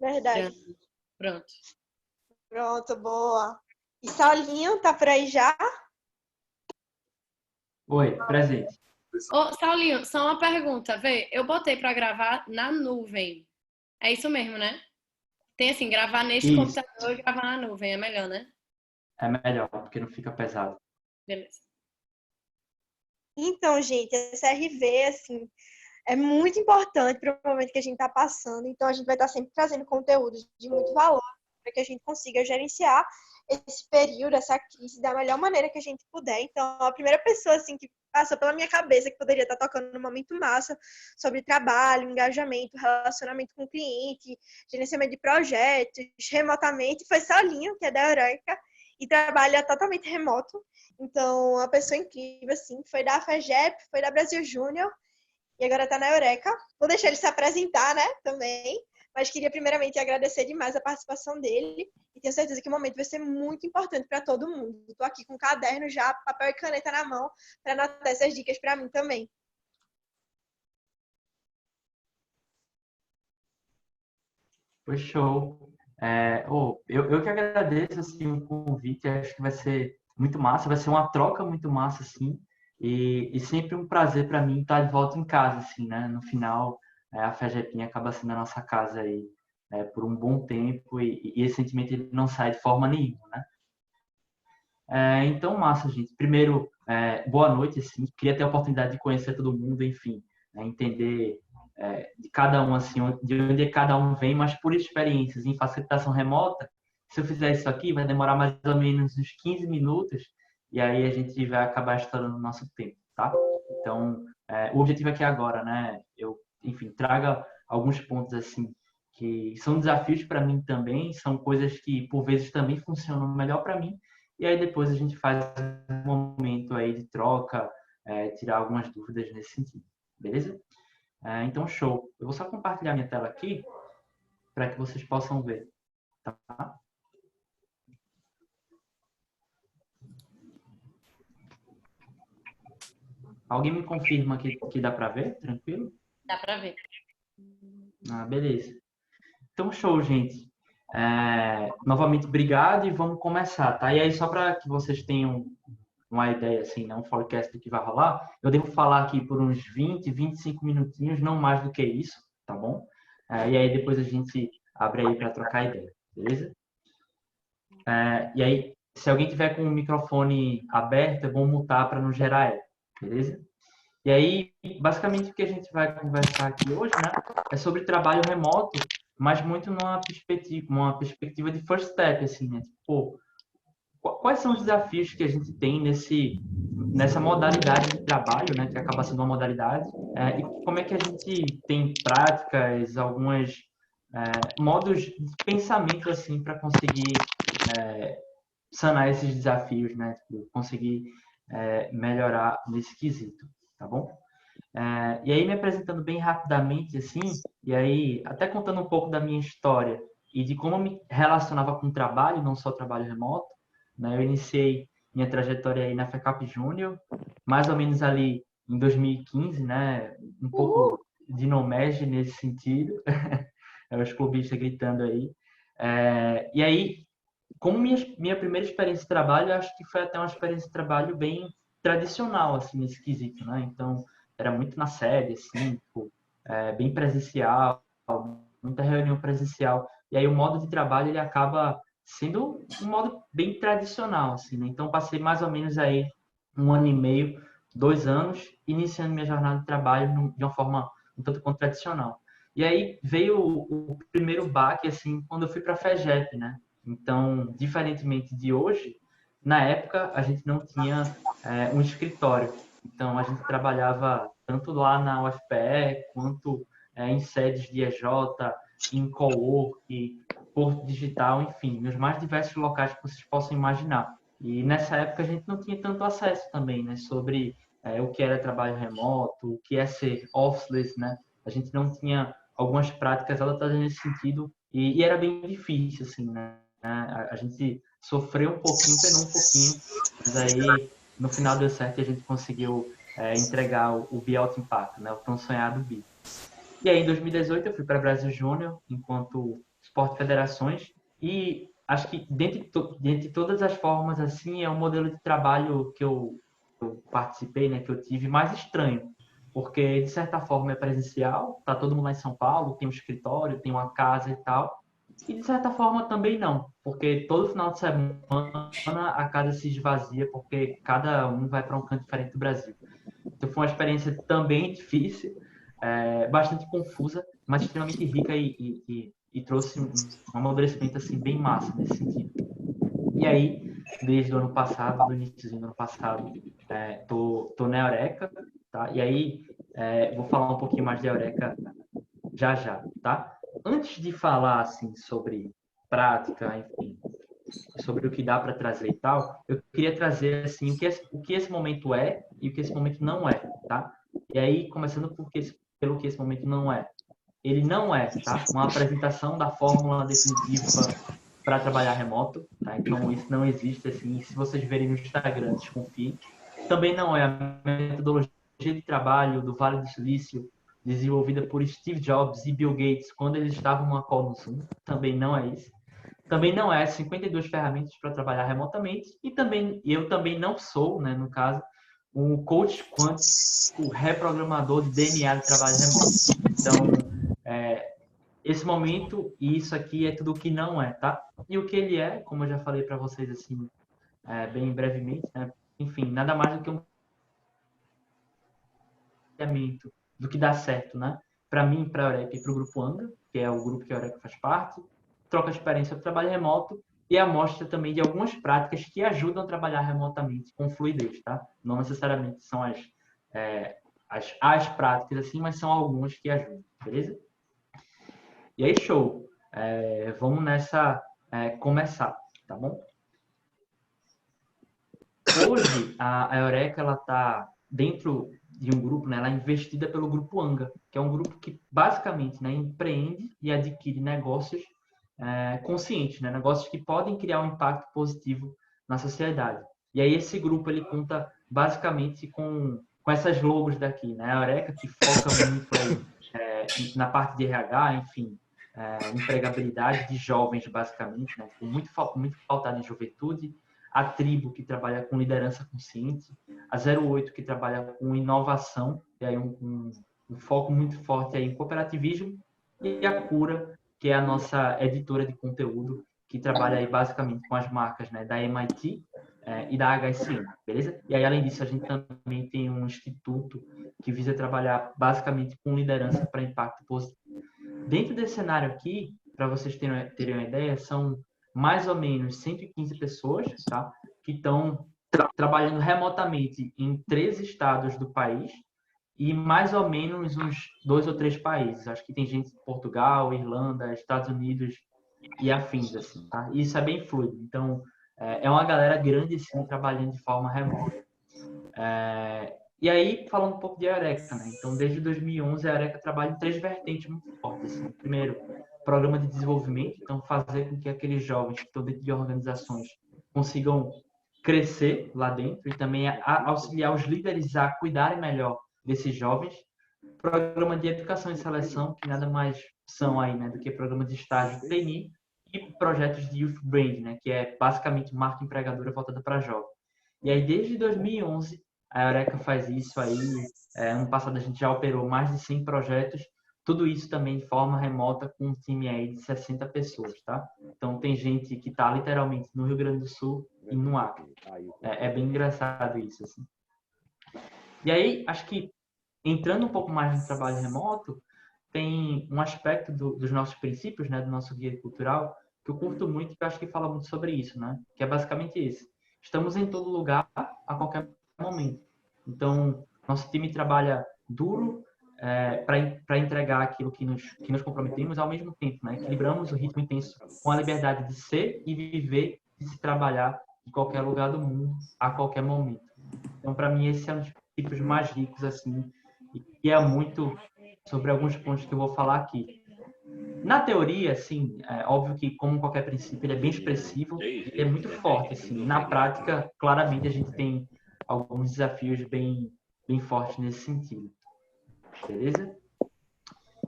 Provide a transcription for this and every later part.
Verdade. Pronto. Pronto, boa. E Saulinho, tá por aí já? Oi, presente. Ô, Saulinho, só uma pergunta, vê, eu botei pra gravar na nuvem. É isso mesmo, né? Tem assim, gravar neste Isso. computador e gravar na nuvem, é melhor, né? É melhor, porque não fica pesado. Beleza. Então, gente, esse RV, assim, é muito importante para o momento que a gente está passando. Então, a gente vai estar sempre trazendo conteúdos de muito valor para que a gente consiga gerenciar esse período, essa crise, da melhor maneira que a gente puder. Então, a primeira pessoa, assim, que passou pela minha cabeça que poderia estar tocando no momento massa sobre trabalho, engajamento, relacionamento com o cliente, gerenciamento de projetos, remotamente, foi Saulinho, que é da Eureka, e trabalha totalmente remoto. Então, uma pessoa incrível, assim, foi da FEGEP, foi da Brasil Júnior, e agora está na Eureka. Vou deixar ele se apresentar, né, também. Mas queria primeiramente agradecer demais a participação dele e tenho certeza que o momento vai ser muito importante para todo mundo. Estou aqui com um caderno já, papel e caneta na mão para anotar essas dicas para mim também. Foi show. Eu que agradeço assim, o convite, acho que vai ser muito massa, vai ser uma troca muito massa, assim, e sempre um prazer para mim estar de volta em casa, assim, né? No final, a FEGEPinha acaba sendo a nossa casa aí por um bom tempo e esse sentimento ele não sai de forma nenhuma, né? Então, massa, gente. Primeiro, boa noite, assim, queria ter a oportunidade de conhecer todo mundo, enfim, né? Entender de cada um, assim, de onde cada um vem, mas por experiências em facilitação remota, se eu fizer isso aqui, vai demorar mais ou menos uns 15 minutos, e aí a gente vai acabar estourando o nosso tempo, tá? Então, o objetivo aqui agora, né, enfim, traga alguns pontos, assim, que são desafios para mim também, são coisas que, por vezes, também funcionam melhor para mim, e aí depois a gente faz um momento aí de troca, tirar algumas dúvidas nesse sentido, beleza? Então, show. Eu vou só compartilhar minha tela aqui para que vocês possam ver. Tá? Alguém me confirma que dá para ver? Tranquilo? Dá pra ver. Beleza. Então, show, gente. Novamente, obrigado e vamos começar, tá? E aí, só para que vocês tenham uma ideia, assim, né? Um forecast do que vai rolar, eu devo falar aqui por uns 20, 25 minutinhos, não mais do que isso, tá bom? E aí, depois a gente abre aí para trocar ideia, beleza? E aí, se alguém tiver com o microfone aberto, é bom mutar para não gerar eco, beleza? E aí, basicamente, o que a gente vai conversar aqui hoje, né, é sobre trabalho remoto, mas muito numa perspectiva de first step, assim, né? Tipo, quais são os desafios que a gente tem nessa modalidade de trabalho, né, que acaba sendo uma modalidade, e como é que a gente tem práticas, alguns modos de pensamento, assim, para conseguir sanar esses desafios, né? Tipo, conseguir melhorar nesse quesito, tá bom? E aí, me apresentando bem rapidamente, assim, e aí, até contando um pouco da minha história e de como eu me relacionava com o trabalho, não só trabalho remoto, né? Eu iniciei minha trajetória aí na FECAP Júnior, mais ou menos ali em 2015, né? Um pouco de nomege nesse sentido, os clubistas gritando aí. E aí, como minha primeira experiência de trabalho, eu acho que foi até uma experiência de trabalho bem tradicional, assim, nesse quesito, né? Então, era muito na sede, assim, tipo, bem presencial, muita reunião presencial. E aí o modo de trabalho, ele acaba sendo um modo bem tradicional, assim, né? Então, passei mais ou menos aí 1 ano e meio, 2 anos, iniciando minha jornada de trabalho de uma forma um tanto quanto tradicional. E aí veio o primeiro baque, assim, quando eu fui para a FEGEP, né? Então, diferentemente de hoje, na época a gente não tinha um escritório. Então, a gente trabalhava tanto lá na UFPE, quanto em sedes de EJ, em cowork, Porto Digital, enfim, nos mais diversos locais que vocês possam imaginar. E nessa época a gente não tinha tanto acesso também, né, sobre o que era trabalho remoto, o que é ser officeless, né? A gente não tinha algumas práticas adotadas nesse sentido e era bem difícil, assim, né? A gente sofreu um pouquinho, penou um pouquinho, mas aí no final deu certo e a gente conseguiu entregar o Be Alto Impacto, né? O tão sonhado Be. E aí, em 2018, eu fui para Brasil Júnior, enquanto Esporte Federações, e acho que dentre todas as formas, assim, é um modelo de trabalho que eu participei, né, que eu tive, mais estranho, porque, de certa forma, é presencial, tá todo mundo lá em São Paulo, tem um escritório, tem uma casa e tal, e, de certa forma, também não, porque todo final de semana a casa se esvazia, porque cada um vai para um canto diferente do Brasil. Então, foi uma experiência também difícil, bastante confusa, mas extremamente rica e trouxe um amadurecimento assim, bem massa nesse sentido. E aí, desde o ano passado, do início do ano passado, tô na Eureka, tá? E aí, vou falar um pouquinho mais da Eureka já, tá? Antes de falar, assim, sobre prática, enfim, sobre o que dá para trazer e tal, eu queria trazer, assim, o que esse momento é e o que esse momento não é, tá? E aí, começando pelo que esse momento não é. Ele não é, tá? Uma apresentação da fórmula definitiva para trabalhar remoto, tá? Então, isso não existe, assim, se vocês verem no Instagram, desconfiem. Também não é a metodologia de trabalho do Vale do Silício, desenvolvida por Steve Jobs e Bill Gates quando eles estavam numa call no Zoom. Também não é isso. Também não é 52 ferramentas para trabalhar remotamente. E também eu também não sou, né, no caso, um coach quântico reprogramador de DNA de trabalho remoto. Então, esse momento e isso aqui é tudo o que não é, tá? E o que ele é, como eu já falei para vocês assim, bem brevemente, né? Enfim, nada mais do que um elemento do que dá certo, né? Para mim, para a Eureka e para o Grupo Anga, que é o grupo que a Eureka faz parte, troca de experiência do trabalho remoto e a mostra também de algumas práticas que ajudam a trabalhar remotamente com fluidez, tá? Não necessariamente são as práticas assim, mas são algumas que ajudam, beleza? E aí, show. Vamos nessa começar, tá bom? Hoje, a Eureka, ela está dentro de um grupo, né? Ela é investida pelo Grupo Anga, que é um grupo que, basicamente, né, empreende e adquire negócios conscientes, né? Negócios que podem criar um impacto positivo na sociedade. E aí, esse grupo, ele conta, basicamente, com essas logos daqui, né? A Eureka, que foca muito aí, na parte de RH, enfim, empregabilidade de jovens, basicamente, né? Muito pautado em juventude, a Tribo, que trabalha com liderança consciente, a 08, que trabalha com inovação, e aí um foco muito forte aí em cooperativismo, e a Cura, que é a nossa editora de conteúdo, que trabalha aí basicamente com as marcas, né, da MIT e da HSM, beleza? E aí, além disso, a gente também tem um instituto que visa trabalhar basicamente com liderança para impacto positivo. Dentro desse cenário aqui, para vocês terem uma ideia, são mais ou menos 115 pessoas, tá? Que estão trabalhando remotamente em 3 estados do país e mais ou menos uns 2 ou 3 países. Acho que tem gente de Portugal, Irlanda, Estados Unidos e afins, assim, tá? E isso é bem fluido. Então, é uma galera grande, sim, trabalhando de forma remota. E aí, falando um pouco de Eureka, né? Então, desde 2011, a Eureka trabalha em 3 vertentes muito fortes. Assim. Primeiro, programa de desenvolvimento, então fazer com que aqueles jovens que estão dentro de organizações consigam crescer lá dentro e também auxiliar os líderes a cuidarem melhor desses jovens. Programa de educação e seleção, que nada mais são aí, né, do que programa de estágio trainee e projetos de youth brand, né, que é basicamente marca empregadora voltada para jovens. E aí, desde 2011, a Eureka faz isso aí. Ano passado a gente já operou mais de 100 projetos. Tudo isso também de forma remota com um time aí de 60 pessoas, tá? Então tem gente que está literalmente no Rio Grande do Sul e no Acre. É bem engraçado isso, assim. E aí, acho que entrando um pouco mais no trabalho remoto, tem um aspecto dos nossos princípios, né, do nosso guia cultural, que eu curto muito e que eu acho que fala muito sobre isso, né? Que é basicamente esse. Estamos em todo lugar, a qualquer momento. Então, nosso time trabalha duro para entregar aquilo que nos comprometemos ao mesmo tempo, né? Equilibramos o ritmo intenso com a liberdade de ser e viver e se trabalhar em qualquer lugar do mundo, a qualquer momento. Então, para mim, esse é um dos tipos mais ricos, assim, e é muito sobre alguns pontos que eu vou falar aqui. Na teoria, assim, é óbvio que, como qualquer princípio, ele é bem expressivo, ele é muito forte, assim. Na prática, claramente, a gente tem alguns desafios bem fortes nesse sentido. Beleza?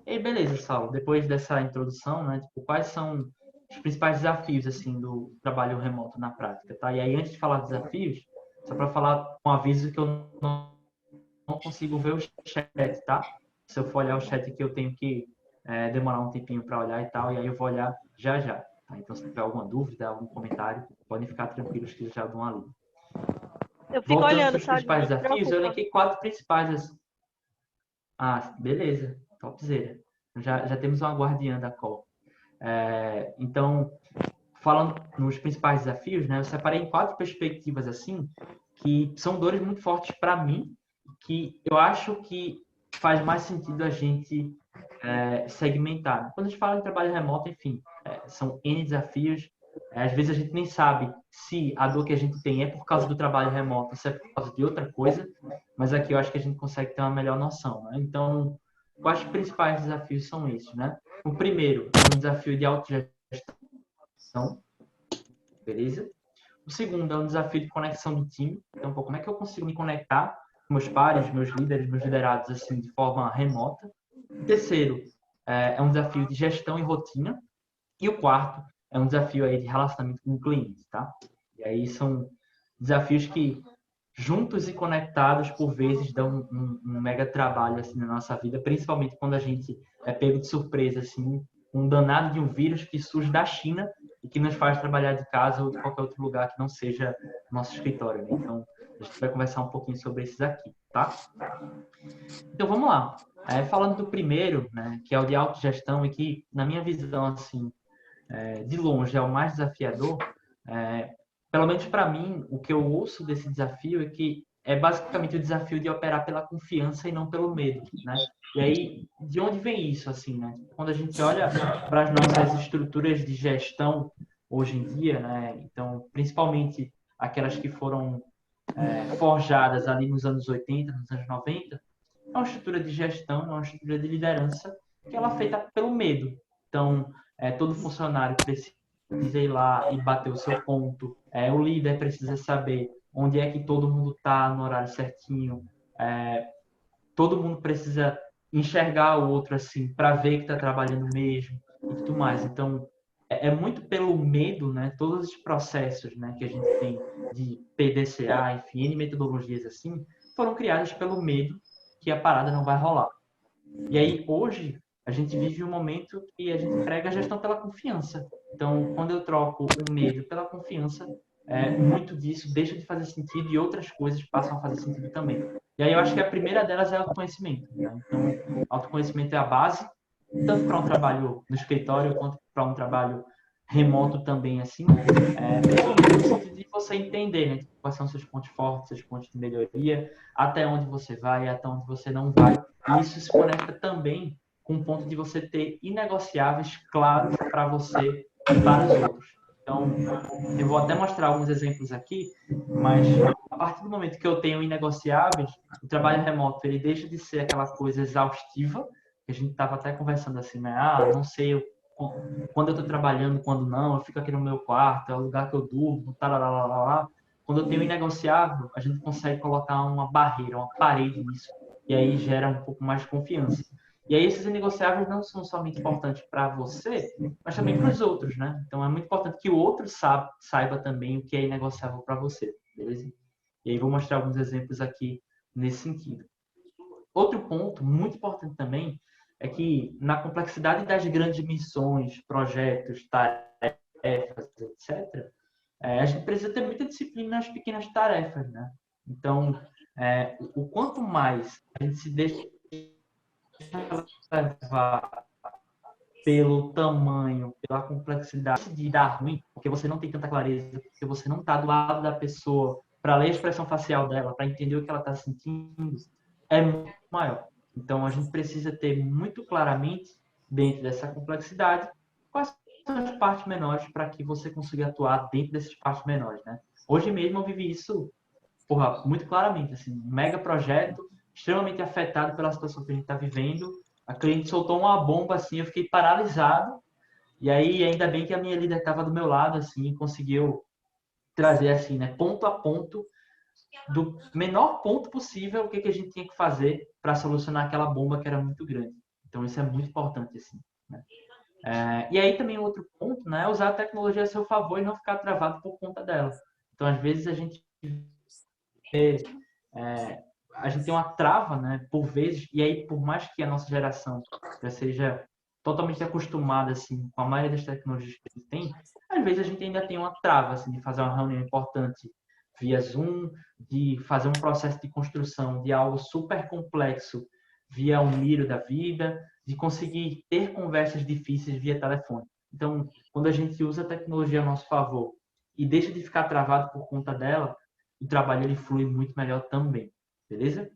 E aí, beleza, Saulo. Depois dessa introdução, né, tipo, quais são os principais desafios assim do trabalho remoto na prática, tá? E aí, antes de falar de desafios, só para falar um aviso que eu não consigo ver o chat, tá? Se eu for olhar o chat aqui, eu tenho que demorar um tempinho para olhar e tal, e aí eu vou olhar já já. Tá? Então, se tiver alguma dúvida, algum comentário, podem ficar tranquilos que eu já dou uma lida. Eu fico Voltando para olhando, os sabe? principais Não se desafios, eu preocupa. elenquei 4 principais. Ah, beleza, topzera. Já temos uma guardiã da call. Então, falando nos principais desafios, né, eu separei em 4 perspectivas assim, que são dores muito fortes para mim, que eu acho que faz mais sentido a gente segmentar. Quando a gente fala em trabalho remoto, enfim, são N desafios. Às vezes a gente nem sabe se a dor que a gente tem é por causa do trabalho remoto, se é por causa de outra coisa, mas aqui eu acho que a gente consegue ter uma melhor noção. Né? Então, quais os principais desafios são esses? Né? O primeiro é um desafio de autogestão, beleza? O segundo é um desafio de conexão do time. Então, pô, como é que eu consigo me conectar com meus pares, meus líderes, meus liderados, assim, de forma remota? O terceiro é um desafio de gestão e rotina. E o quarto é um desafio aí de relacionamento com o cliente, tá? E aí são desafios que, juntos e conectados, por vezes, dão um mega trabalho, assim, na nossa vida, principalmente quando a gente é pego de surpresa, assim, um danado de um vírus que surge da China e que nos faz trabalhar de casa ou de qualquer outro lugar que não seja nosso escritório, né? Então, a gente vai conversar um pouquinho sobre esses aqui, tá? Então, vamos lá. Falando do primeiro, né, que é o de autogestão e que, na minha visão, assim, de longe é o mais desafiador, pelo menos para mim, o que eu ouço desse desafio é que é basicamente o desafio de operar pela confiança e não pelo medo, né? E aí, de onde vem isso, assim, né? Quando a gente olha para as nossas estruturas de gestão hoje em dia, né? Então, principalmente aquelas que foram forjadas ali nos anos 80, nos anos 90, é uma estrutura de gestão, é uma estrutura de liderança que ela é feita pelo medo. Então, todo funcionário precisa ir lá e bater o seu ponto. O líder precisa saber onde é que todo mundo está no horário certinho. Todo mundo precisa enxergar o outro assim para ver que está trabalhando mesmo e tudo mais. Então, é muito pelo medo, né? Todos os processos, né, que a gente tem de PDCA, enfim, N metodologias assim, foram criadas pelo medo que a parada não vai rolar. E aí, hoje, a gente vive um momento que a gente prega a gestão pela confiança. Então, quando eu troco o medo pela confiança, muito disso deixa de fazer sentido e outras coisas passam a fazer sentido também. E aí, eu acho que a primeira delas é autoconhecimento. Né? Então, autoconhecimento é a base, tanto para um trabalho no escritório quanto para um trabalho remoto também, assim, principalmente no sentido de você entender, né, quais são seus pontos fortes, seus pontos de melhoria, até onde você vai, até onde você não vai. E isso se conecta também com o ponto de você ter inegociáveis claros para você e para os outros. Então, eu vou até mostrar alguns exemplos aqui, mas a partir do momento que eu tenho inegociáveis, o trabalho remoto ele deixa de ser aquela coisa exaustiva, que a gente estava até conversando assim, né? Não sei quando eu estou trabalhando, quando não, eu fico aqui no meu quarto, é o lugar que eu durmo, lá. Quando eu tenho inegociável, a gente consegue colocar uma barreira, uma parede nisso, e aí gera um pouco mais de confiança. E aí esses inegociáveis não são somente importantes para você, mas também para os outros, né? Então é muito importante que o outro saiba também o que é inegociável para você, beleza? E aí vou mostrar alguns exemplos aqui nesse sentido. Outro ponto muito importante também é que na complexidade das grandes missões, projetos, tarefas, etc., a gente precisa ter muita disciplina nas pequenas tarefas, né? Então, o quanto mais a gente se deixa levar pelo tamanho, pela complexidade de dar ruim, porque você não tem tanta clareza, porque você não está do lado da pessoa para ler a expressão facial dela, para entender o que ela está sentindo, é muito maior. Então, a gente precisa ter muito claramente, dentro dessa complexidade, quais são as partes menores para que você consiga atuar dentro dessas partes menores, né? Hoje mesmo eu vivi isso, muito claramente, assim, um mega projeto, extremamente afetado pela situação que a gente está vivendo. A cliente soltou uma bomba, assim, eu fiquei paralisado. E aí, ainda bem que a minha líder estava do meu lado, assim, e conseguiu trazer, assim, né, ponto a ponto, do menor ponto possível, o que a gente tinha que fazer para solucionar aquela bomba que era muito grande. Então, Então, isso é muito importante, assim, né? E aí também outro ponto, né, é usar a tecnologia a seu favor e não ficar travado por conta dela. Então, às vezes, a gente tem uma trava, né, por vezes, e aí, por mais que a nossa geração já seja totalmente acostumada, assim, com a maioria das tecnologias que a gente tem, às vezes a gente ainda tem uma trava, assim, de fazer uma reunião importante via Zoom, de fazer um processo de construção de algo super complexo via um Miro da vida, de conseguir ter conversas difíceis via telefone. Então, quando a gente usa a tecnologia a nosso favor e deixa de ficar travado por conta dela, o trabalho ele flui muito melhor também, beleza?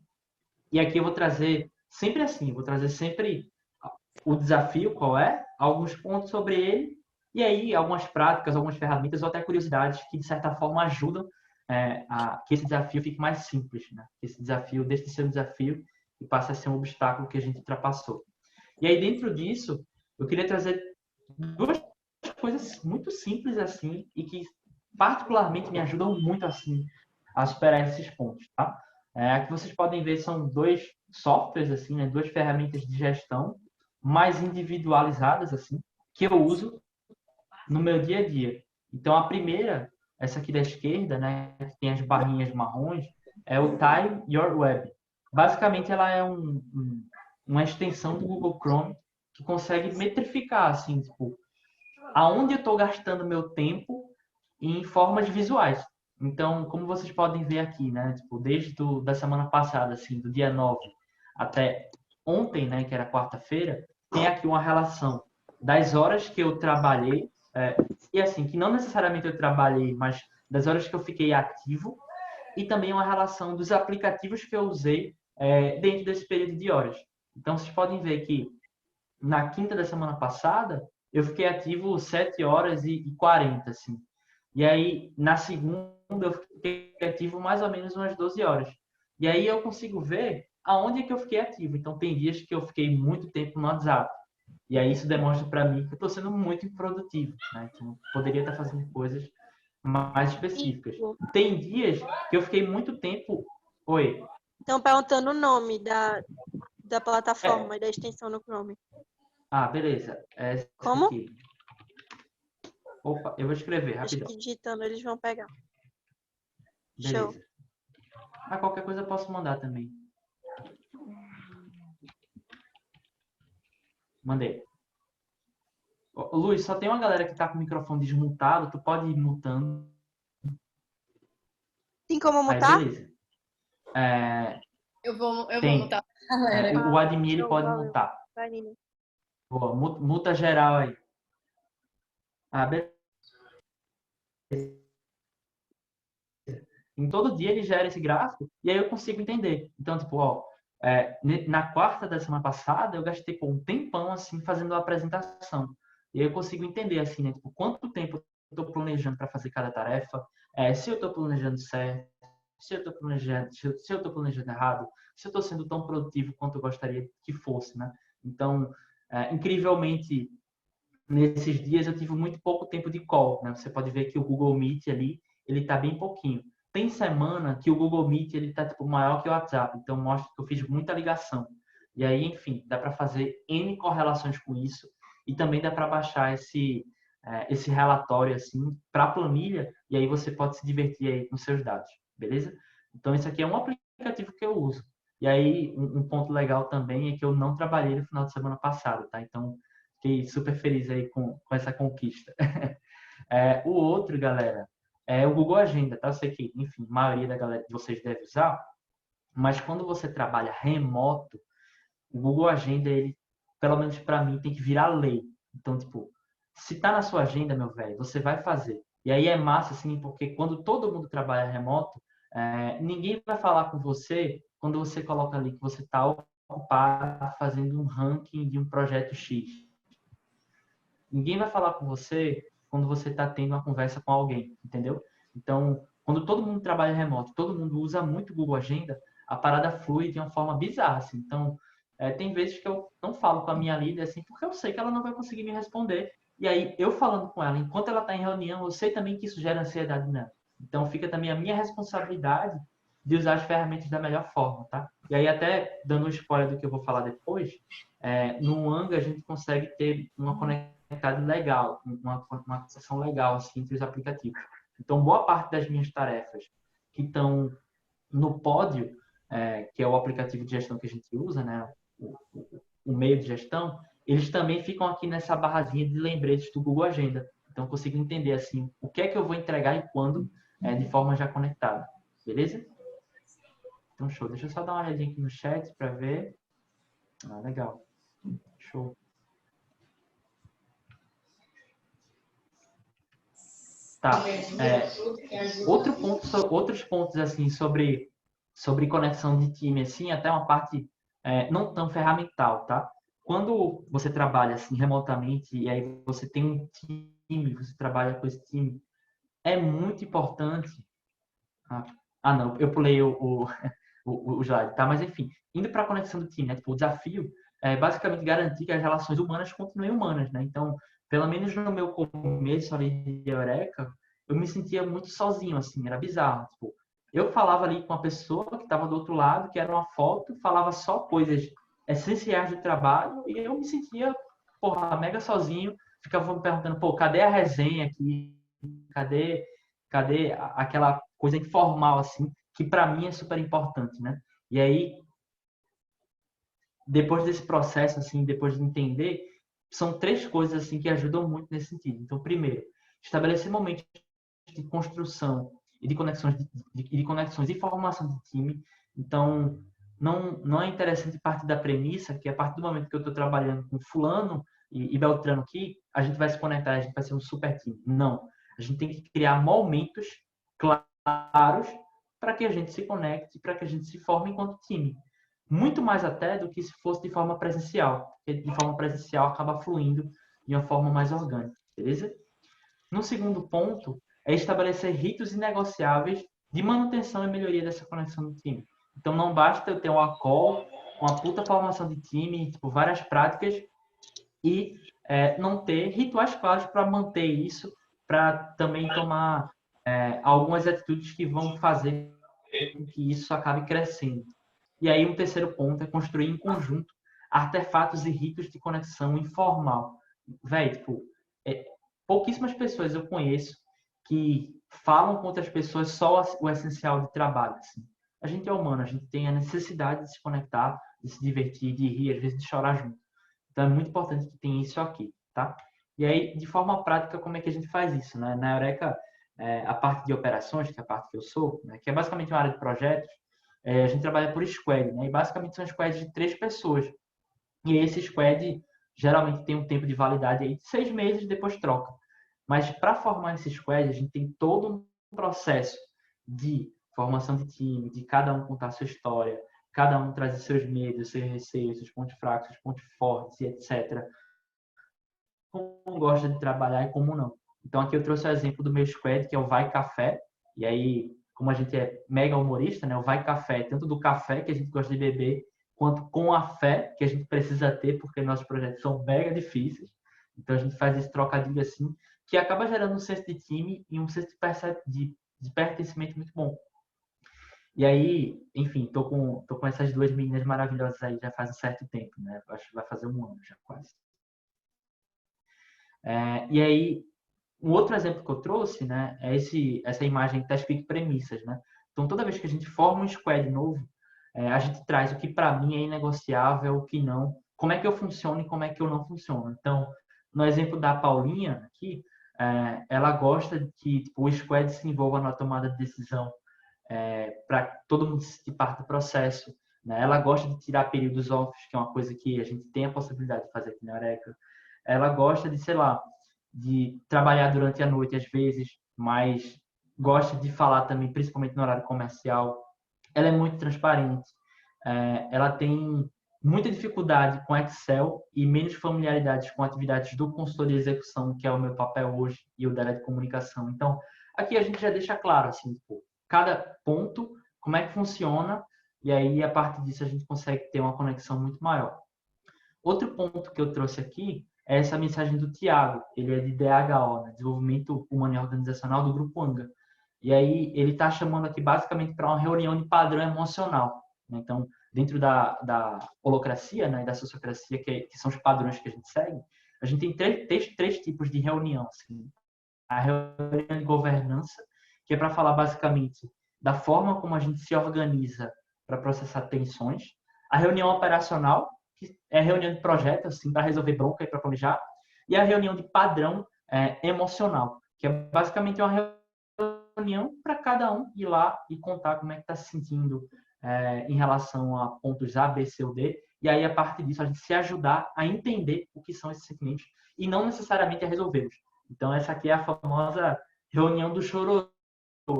E aqui eu vou trazer sempre assim, vou trazer sempre o desafio, qual é, alguns pontos sobre ele, e aí algumas práticas, algumas ferramentas ou até curiosidades que, de certa forma, ajudam a que esse desafio fique mais simples, né? Que esse desafio deixe de ser um desafio e passe a ser um obstáculo que a gente ultrapassou. E aí, dentro disso, eu queria trazer duas coisas muito simples assim e que particularmente me ajudam muito assim a superar esses pontos, tá? Aqui vocês podem ver são dois softwares assim, né? Duas ferramentas de gestão mais individualizadas assim que eu uso no meu dia a dia. Então a primeira, essa aqui da esquerda, né, que tem as barrinhas marrons, é o Time Your Web. Basicamente ela é uma extensão do Google Chrome que consegue metrificar assim, tipo, aonde eu estou gastando meu tempo em formas visuais. Então, como vocês podem ver aqui, né, tipo, desde da semana passada, assim, do dia 9 até ontem, né, que era quarta-feira, tem aqui uma relação das horas que eu trabalhei, e assim, que não necessariamente eu trabalhei, mas das horas que eu fiquei ativo, e também uma relação dos aplicativos que eu usei dentro desse período de horas. Então, vocês podem ver que na quinta da semana passada, eu fiquei ativo 7 horas e 40, assim. E aí, na segunda, eu fiquei ativo mais ou menos umas 12 horas. E aí eu consigo ver aonde é que eu fiquei ativo. Então, tem dias que eu fiquei muito tempo no WhatsApp. E aí isso demonstra para mim que eu estou sendo muito improdutivo, né? Então, poderia estar fazendo coisas mais específicas. Tem dias que eu fiquei muito tempo... Oi? Estão perguntando o nome da plataforma e da extensão no Chrome. Ah, beleza. Essa Como? aqui. Opa, eu vou escrever Acho rapidão. que digitando eles vão pegar. Beleza. Show. Qualquer coisa eu posso mandar também. Mandei. Ô, Luiz, só tem uma galera que tá com o microfone desmutado. Tu pode ir mutando. Tem como Aí, mutar? beleza. Eu vou Tem. mutar a galera. O Admir ele Show, pode valeu. mutar. Vai, Nina. Boa, muta geral aí. Beleza. Em todo dia ele gera esse gráfico e aí eu consigo entender. Então, tipo, ó, na quarta da semana passada eu gastei um tempão assim fazendo a apresentação. E aí eu consigo entender assim, né, tipo, quanto tempo eu estou planejando para fazer cada tarefa, se eu estou planejando certo, se eu estou planejando, se eu estou planejando errado, se eu estou sendo tão produtivo quanto eu gostaria que fosse, né? Então, incrivelmente nesses dias eu tive muito pouco tempo de call, né? Você pode ver que o Google Meet ali, ele tá bem pouquinho. Tem semana que o Google Meet ele tá tipo maior que o WhatsApp, então mostra que eu fiz muita ligação. E aí, enfim, dá para fazer N correlações com isso e também dá para baixar esse relatório assim para planilha e aí você pode se divertir aí com seus dados, beleza? Então esse aqui é um aplicativo que eu uso. E aí um ponto legal também é que eu não trabalhei no final de semana passado, tá? Então fiquei super feliz aí com essa conquista. O outro, galera, é o Google Agenda, tá? Eu sei que, enfim, a maioria da galera de vocês deve usar, mas quando você trabalha remoto, o Google Agenda, ele, pelo menos para mim, tem que virar lei. Então, tipo, se tá na sua agenda, meu velho, você vai fazer. E aí é massa, assim, porque quando todo mundo trabalha remoto, ninguém vai falar com você quando você coloca ali que você está ocupado fazendo um ranking de um projeto X. Ninguém vai falar com você quando você está tendo uma conversa com alguém, entendeu? Então, quando todo mundo trabalha remoto, todo mundo usa muito o Google Agenda, a parada flui de uma forma bizarra, assim. Então, tem vezes que eu não falo com a minha líder, assim, porque eu sei que ela não vai conseguir me responder. E aí, eu falando com ela, enquanto ela está em reunião, eu sei também que isso gera ansiedade nela. Então, fica também a minha responsabilidade de usar as ferramentas da melhor forma, tá? E aí, até dando um spoiler do que eu vou falar depois, no Anga a gente consegue ter uma conectividade legal, uma conexão legal assim, entre os aplicativos. Então, boa parte das minhas tarefas que estão no Pódio, que é o aplicativo de gestão que a gente usa, né? O meio de gestão, eles também ficam aqui nessa barrazinha de lembretes do Google Agenda. Então, eu consigo entender assim o que é que eu vou entregar e quando, de forma já conectada. Beleza? Então, show. Deixa eu só dar uma olhadinha aqui no chat para ver. Ah, legal. Show. Tá. Outros pontos assim sobre conexão de time, assim, até uma parte não tão ferramental, tá? Quando você trabalha assim remotamente e aí você tem um time, você trabalha com esse time, é muito importante. Não, eu pulei o slide, tá? Mas enfim, indo para a conexão do time, né? Tipo, o desafio é basicamente garantir que as relações humanas continuem humanas, né? Então, pelo menos no meu começo ali de Eureka, eu me sentia muito sozinho, assim, era bizarro. Tipo, eu falava ali com a pessoa que estava do outro lado, que era uma foto, falava só coisas essenciais do trabalho e eu me sentia, porra, mega sozinho. Ficava me perguntando, pô, cadê a resenha aqui? Cadê aquela coisa informal, assim, que para mim é super importante, né? E aí, depois desse processo, assim, depois de entender, são três coisas, assim, que ajudam muito nesse sentido. Então, primeiro, estabelecer momentos de construção e de conexões de conexões e formação de time. Então, não é interessante partir da premissa que a partir do momento que eu estou trabalhando com fulano e Beltrano aqui, a gente vai se conectar, a gente vai ser um super time. Não. A gente tem que criar momentos claros para que a gente se conecte, para que a gente se forme enquanto time. Muito mais até do que se fosse de forma presencial, porque de forma presencial acaba fluindo de uma forma mais orgânica, beleza? No segundo ponto, é estabelecer ritos inegociáveis de manutenção e melhoria dessa conexão do time. Então, não basta eu ter uma call, uma puta formação de time, tipo, várias práticas e não ter rituais claros para manter isso, para também tomar algumas atitudes que vão fazer com que isso acabe crescendo. E aí, um terceiro ponto é construir em conjunto artefatos e ritos de conexão informal. Véi, tipo, pouquíssimas pessoas eu conheço que falam com outras pessoas só o essencial de trabalho. Assim. A gente é humano, a gente tem a necessidade de se conectar, de se divertir, de rir, às vezes de chorar junto. Então é muito importante que tenha isso aqui, tá? E aí, de forma prática, como é que a gente faz isso, né? Na Eureka, a parte de operações, que é a parte que eu sou, né? Que é basicamente uma área de projetos, a gente trabalha por squad, né? E basicamente são squads de 3 pessoas. E esse squad geralmente tem um tempo de validade aí de 6 meses, depois troca. Mas para formar esse squad, a gente tem todo um processo de formação de time, de cada um contar sua história, cada um trazer seus medos, seus receios, seus pontos fracos, seus pontos fortes, etc. Como gosta de trabalhar e como não. Então aqui eu trouxe o exemplo do meu squad, que é o Vai Café. E aí, como a gente é mega humorista, né? O Vai Café, tanto do café que a gente gosta de beber, quanto com a fé que a gente precisa ter, porque nossos projetos são mega difíceis. Então a gente faz esse trocadilho assim, que acaba gerando um senso de time e um senso de pertencimento muito bom. E aí, enfim, tô com essas duas meninas maravilhosas aí já faz um certo tempo, né? Acho que vai fazer um ano já quase. E aí, um outro exemplo que eu trouxe, né, é essa imagem que explica premissas, né? Então, toda vez que a gente forma um squad novo, a gente traz o que para mim é inegociável, o que não, como é que eu funciono e como é que eu não funciono. Então, no exemplo da Paulinha aqui, ela gosta de que tipo, o squad se envolva na tomada de decisão para todo mundo se parte do processo. Né? Ela gosta de tirar períodos off, que é uma coisa que a gente tem a possibilidade de fazer aqui na Eureka. Ela gosta de, sei lá, de trabalhar durante a noite às vezes, mas gosta de falar também, principalmente no horário comercial. Ela é muito transparente. Ela tem muita dificuldade com Excel e menos familiaridades com atividades do consultor de execução, que é o meu papel hoje, e o dela de comunicação. Então, aqui a gente já deixa claro, assim, tipo, cada ponto, como é que funciona, e aí, a partir disso, a gente consegue ter uma conexão muito maior. Outro ponto que eu trouxe aqui é essa mensagem do Tiago. Ele é de DHO, né? Desenvolvimento Humano e Organizacional do Grupo Anga. E aí ele está chamando aqui basicamente para uma reunião de padrão emocional. Então, dentro da holocracia, né, da sociocracia, que são os padrões que a gente segue, a gente tem três tipos de reunião. Assim. A reunião de governança, que é para falar basicamente da forma como a gente se organiza para processar tensões. A reunião operacional, que é a reunião de projeto, assim, para resolver bronca e para planejar. E a reunião de padrão emocional, que é basicamente uma reunião para cada um ir lá e contar como é que está se sentindo em relação a pontos A, B, C ou D. E aí, a partir disso, a gente se ajudar a entender o que são esses sentimentos e não necessariamente a resolvê-los. Então, essa aqui é a famosa reunião do chororô,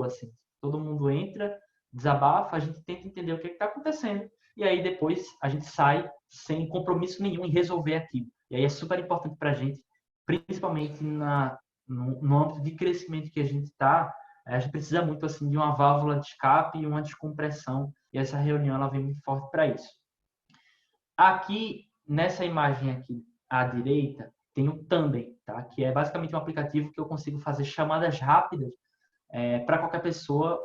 assim. Todo mundo entra, desabafa, a gente tenta entender o que está acontecendo e aí depois a gente sai sem compromisso nenhum em resolver aquilo. E aí é super importante para a gente, principalmente no âmbito de crescimento que a gente está, a gente precisa muito assim de uma válvula de escape e uma descompressão. E essa reunião ela vem muito forte para isso. Aqui, nessa imagem aqui à direita, tem o Tandem, tá? Que é basicamente um aplicativo que eu consigo fazer chamadas rápidas para qualquer pessoa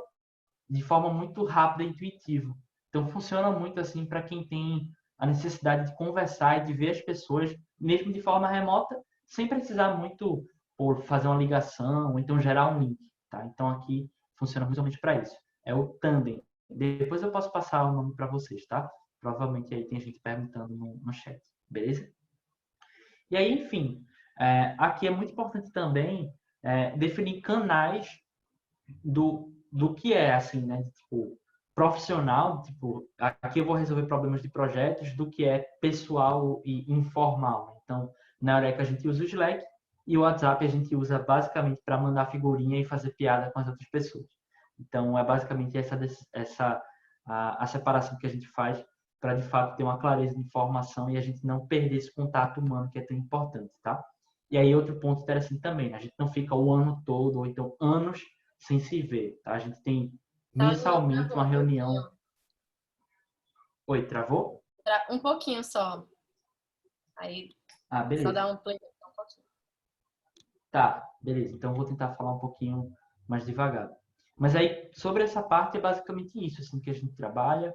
de forma muito rápida e intuitiva. Então, funciona muito assim para quem tem a necessidade de conversar e de ver as pessoas, mesmo de forma remota, sem precisar muito por fazer uma ligação ou então gerar um link, tá? Então, aqui funciona principalmente para isso. É o Tandem. Depois eu posso passar o nome para vocês, tá? Provavelmente aí tem gente perguntando no chat, beleza? E aí, enfim, aqui é muito importante também definir canais do que é, assim, né? Tipo, profissional, tipo, aqui eu vou resolver problemas de projetos, do que é pessoal e informal. Então, na Eureka a gente usa o Slack e o WhatsApp a gente usa basicamente para mandar figurinha e fazer piada com as outras pessoas. Então, é basicamente a separação que a gente faz para, de fato, ter uma clareza de informação e a gente não perder esse contato humano que é tão importante, tá? E aí, outro ponto interessante também, a gente não fica o ano todo, ou então anos, sem se ver, tá? A gente tem mensalmente uma reunião. Oi, travou? Um pouquinho só. Aí, beleza. só dá um play um pouquinho. Tá, beleza. Então, vou tentar falar um pouquinho mais devagar. Mas aí, sobre essa parte, é basicamente isso, assim, que a gente trabalha,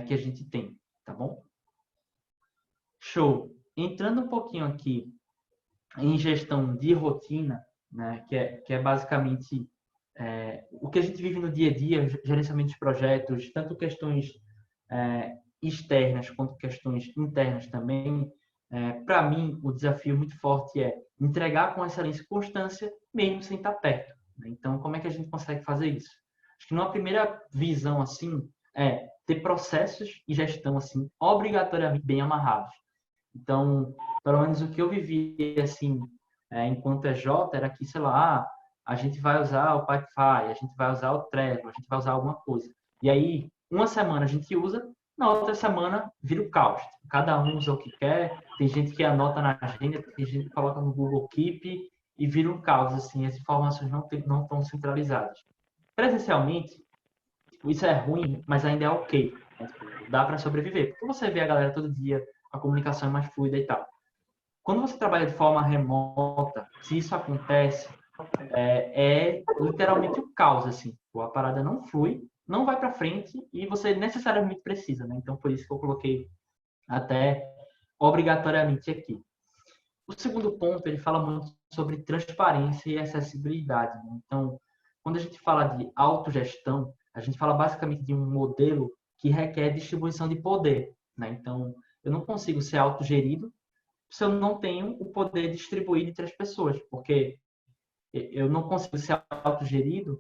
que a gente tem, tá bom? Show. Entrando um pouquinho aqui em gestão de rotina, né, que é basicamente o que a gente vive no dia a dia, gerenciamento de projetos, tanto questões externas quanto questões internas também. Para mim, o desafio muito forte é entregar com excelência e constância, mesmo sem estar perto. Né? Então, como é que a gente consegue fazer isso? Acho que numa primeira visão assim é ter processos e gestão assim obrigatoriamente bem amarrados. Então, pelo menos o que eu vivi assim enquanto EJ era que, sei lá, a gente vai usar o Pipefy, a gente vai usar o Trello, a gente vai usar alguma coisa. E aí, uma semana a gente usa, na outra semana vira o caos. Cada um usa o que quer, tem gente que anota na agenda, tem gente que coloca no Google Keep e vira um caos, assim, as informações não estão centralizadas. Presencialmente, isso é ruim, mas ainda é ok. Né? Dá para sobreviver, porque você vê a galera todo dia, a comunicação é mais fluida e tal. Quando você trabalha de forma remota, se isso acontece, é literalmente o caos, assim. A parada não flui, não vai para frente e você necessariamente precisa, né? Então, por isso que eu coloquei até obrigatoriamente aqui. O segundo ponto, ele fala muito sobre transparência e acessibilidade. Né? Então, quando a gente fala de autogestão, a gente fala basicamente de um modelo que requer distribuição de poder. Né? Então, eu não consigo ser autogerido se eu não tenho o poder distribuído entre as pessoas, porque eu não consigo ser autogerido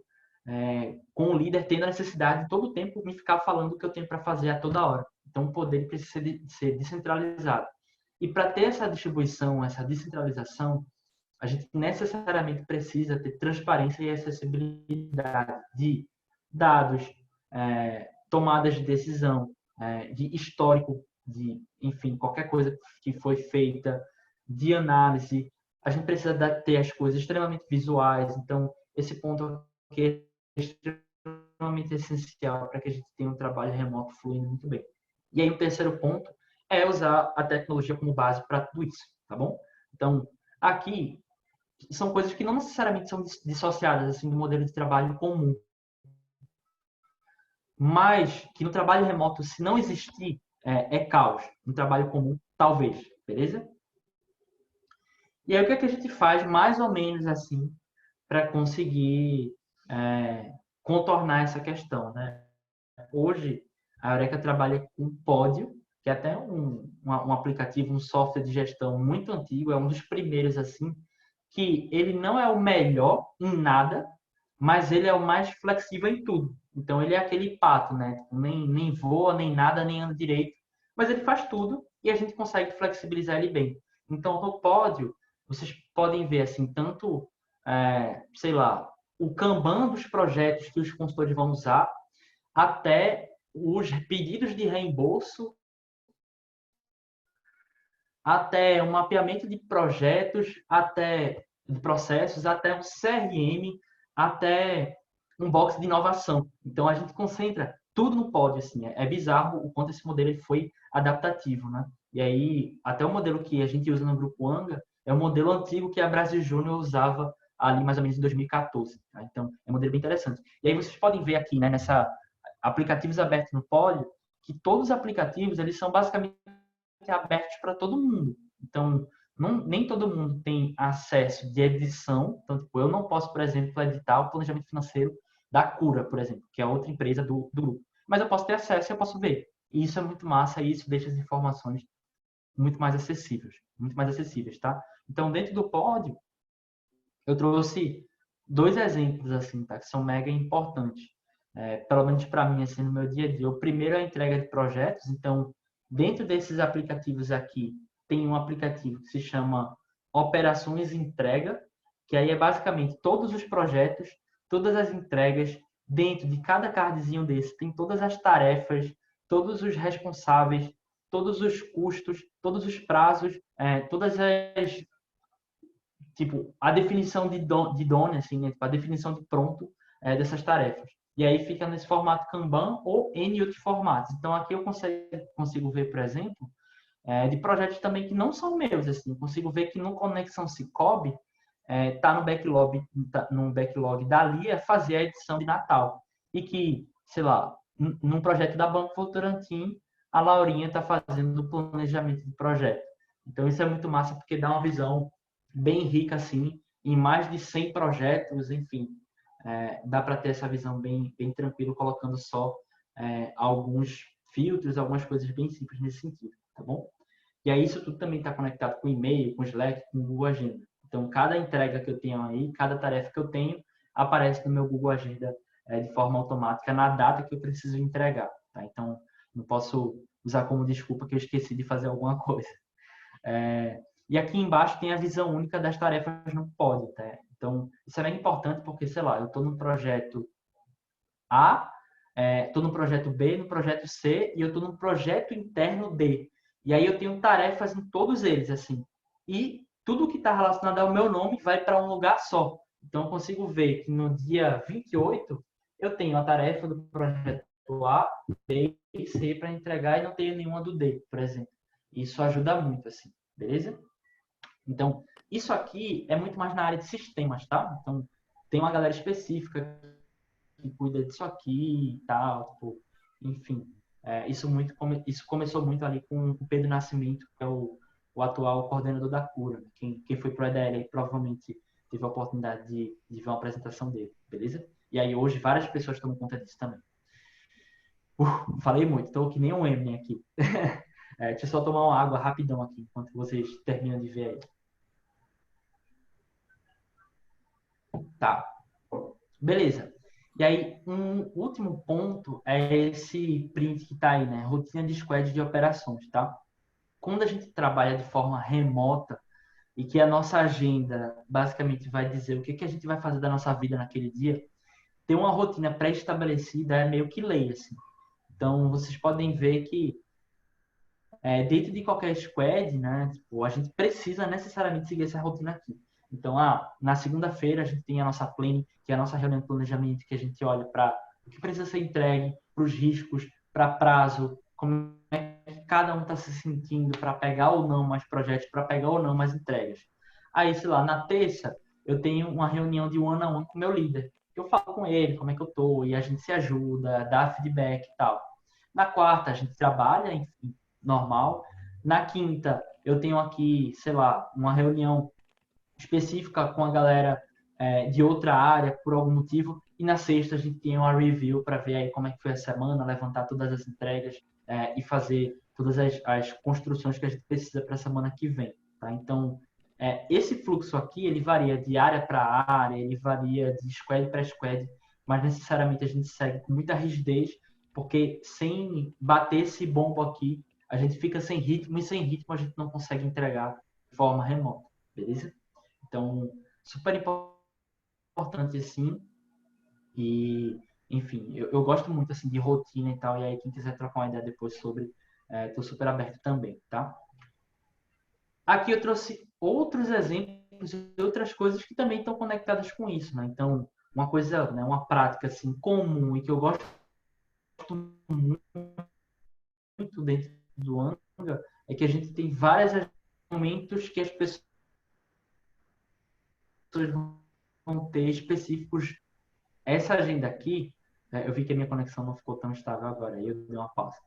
com o líder tendo a necessidade de todo o tempo me ficar falando o que eu tenho para fazer a toda hora. Então, o poder precisa ser descentralizado. E para ter essa distribuição, essa descentralização, a gente necessariamente precisa ter transparência e acessibilidade de dados, tomadas de decisão, de histórico, de, enfim, qualquer coisa que foi feita, de análise. A gente precisa ter as coisas extremamente visuais. Então, esse ponto aqui é extremamente essencial para que a gente tenha um trabalho remoto fluindo muito bem. E aí, o terceiro ponto é usar a tecnologia como base para tudo isso, tá bom? Então, aqui são coisas que não necessariamente são dissociadas assim do modelo de trabalho comum, mas que no trabalho remoto, se não existir, é caos. No trabalho comum, talvez, beleza? E aí o que é que a gente faz mais ou menos assim para conseguir contornar essa questão, né? Hoje, a Eureka trabalha com Pódio, que é até um aplicativo, um software de gestão muito antigo, é um dos primeiros assim, que ele não é o melhor em nada, mas ele é o mais flexível em tudo. Então, ele é aquele pato, né? Nem voa, nem nada, nem anda direito, mas ele faz tudo e a gente consegue flexibilizar ele bem. Então, no Pódio, vocês podem ver assim, tanto, sei lá, o Kanban dos projetos que os consultores vão usar, até os pedidos de reembolso, até um mapeamento de projetos, até de processos, até um CRM, até um box de inovação. Então a gente concentra tudo no pod, assim. É bizarro o quanto esse modelo ele foi adaptativo, né? E aí até o modelo que a gente usa no grupo Anga é o modelo antigo que a Brasil Júnior usava ali mais ou menos em 2014. Tá? Então é um modelo bem interessante. E aí vocês podem ver aqui, né, nessa aplicativos abertos no Podio, que todos os aplicativos eles são basicamente abertos para todo mundo. Então, nem todo mundo tem acesso de edição. Então, tipo, eu não posso, por exemplo, editar o planejamento financeiro da Cura, por exemplo, que é outra empresa do grupo. Mas eu posso ter acesso e eu posso ver. E isso é muito massa e isso deixa as informações muito mais acessíveis, tá? Então, dentro do Pódio, eu trouxe 2 exemplos assim, tá? Que são mega importantes. Pelo menos para mim, assim, no meu dia a dia. O primeiro é a entrega de projetos. Então, dentro desses aplicativos aqui, tem um aplicativo que se chama Operações Entrega, que aí é basicamente todos os projetos, todas as entregas, dentro de cada cardzinho desse, tem todas as tarefas, todos os responsáveis, todos os custos, todos os prazos, todas as tipo, a definição de done, assim, né? Tipo, a definição de pronto dessas tarefas. E aí fica nesse formato Kanban ou N outros formatos. Então, aqui eu consigo ver, por exemplo, de projetos também que não são meus, assim. Consigo ver que no Conexão Cicobi tá no backlog da Lia fazer a edição de Natal. E que, sei lá, num projeto da Banco Votorantim, a Laurinha está fazendo o planejamento do projeto. Então, isso é muito massa, porque dá uma visão bem rica, assim, em mais de 100 projetos, enfim. Dá para ter essa visão bem tranquilo, colocando só alguns filtros, algumas coisas bem simples nesse sentido, tá bom? E aí isso tudo também está conectado com e-mail, com Slack, com Google Agenda. Então, cada entrega que eu tenho aí, cada tarefa que eu tenho, aparece no meu Google Agenda de forma automática na data que eu preciso entregar, tá? Então, não posso usar como desculpa que eu esqueci de fazer alguma coisa. E aqui embaixo tem a visão única das tarefas no pódio, tá? Então, isso é bem importante porque, sei lá, eu estou no projeto A, estou no projeto B, no projeto C e eu estou no projeto interno D. E aí eu tenho tarefas em todos eles, assim. E tudo que está relacionado ao meu nome vai para um lugar só. Então, eu consigo ver que no dia 28 eu tenho a tarefa do projeto A, B e C para entregar e não tenho nenhuma do D, por exemplo. Isso ajuda muito, assim. Beleza? Então, isso aqui é muito mais na área de sistemas, tá? Então, tem uma galera específica que cuida disso aqui e tal, tipo, enfim. Isso começou muito ali com o Pedro Nascimento, que é o atual coordenador da Cura. Quem foi pro EDL aí provavelmente teve a oportunidade de ver uma apresentação dele, beleza? E aí hoje várias pessoas tomam conta disso também. Falei muito, estou que nem um Eminem aqui. Deixa eu só tomar uma água rapidão aqui, enquanto vocês terminam de ver aí. Tá. Beleza. E aí, um último ponto é esse print que está aí, né? Rotina de squad de operações, tá? Quando a gente trabalha de forma remota e que a nossa agenda basicamente vai dizer o que a gente vai fazer da nossa vida naquele dia, ter uma rotina pré-estabelecida é meio que lei, assim. Então, vocês podem ver que dentro de qualquer squad, né? Tipo, a gente precisa necessariamente seguir essa rotina aqui. Então, na segunda-feira a gente tem a nossa planning, que é a nossa reunião de planejamento, que a gente olha para o que precisa ser entregue, para os riscos, para prazo, como é que cada um está se sentindo para pegar ou não mais projetos, para pegar ou não mais entregas. Aí, sei lá, na terça eu tenho uma reunião de one-on-one com o meu líder. Eu falo com ele como é que eu tô, e a gente se ajuda, dá feedback e tal. Na quarta, a gente trabalha, enfim, normal. Na quinta, eu tenho aqui, sei lá, uma reunião específica com a galera de outra área, por algum motivo. E na sexta, a gente tem uma review para ver aí como é que foi a semana, levantar todas as entregas e fazer todas as construções que a gente precisa para a semana que vem. Tá? Então, esse fluxo aqui, ele varia de área para área, ele varia de squad para squad, mas necessariamente a gente segue com muita rigidez, porque sem bater esse bombo aqui, a gente fica sem ritmo, e sem ritmo a gente não consegue entregar de forma remota, beleza? Então, super importante assim, e enfim, eu gosto muito assim de rotina e tal, e aí quem quiser trocar uma ideia depois sobre, tô super aberto também, tá? Aqui eu trouxe outros exemplos e outras coisas que também estão conectadas com isso, né? Então, uma coisa, né, uma prática assim comum e que eu gosto muito dentro do Anga é que a gente tem vários momentos que as pessoas vão ter específicos. Essa agenda aqui, eu vi que a minha conexão não ficou tão estável agora, aí eu dei uma pausa.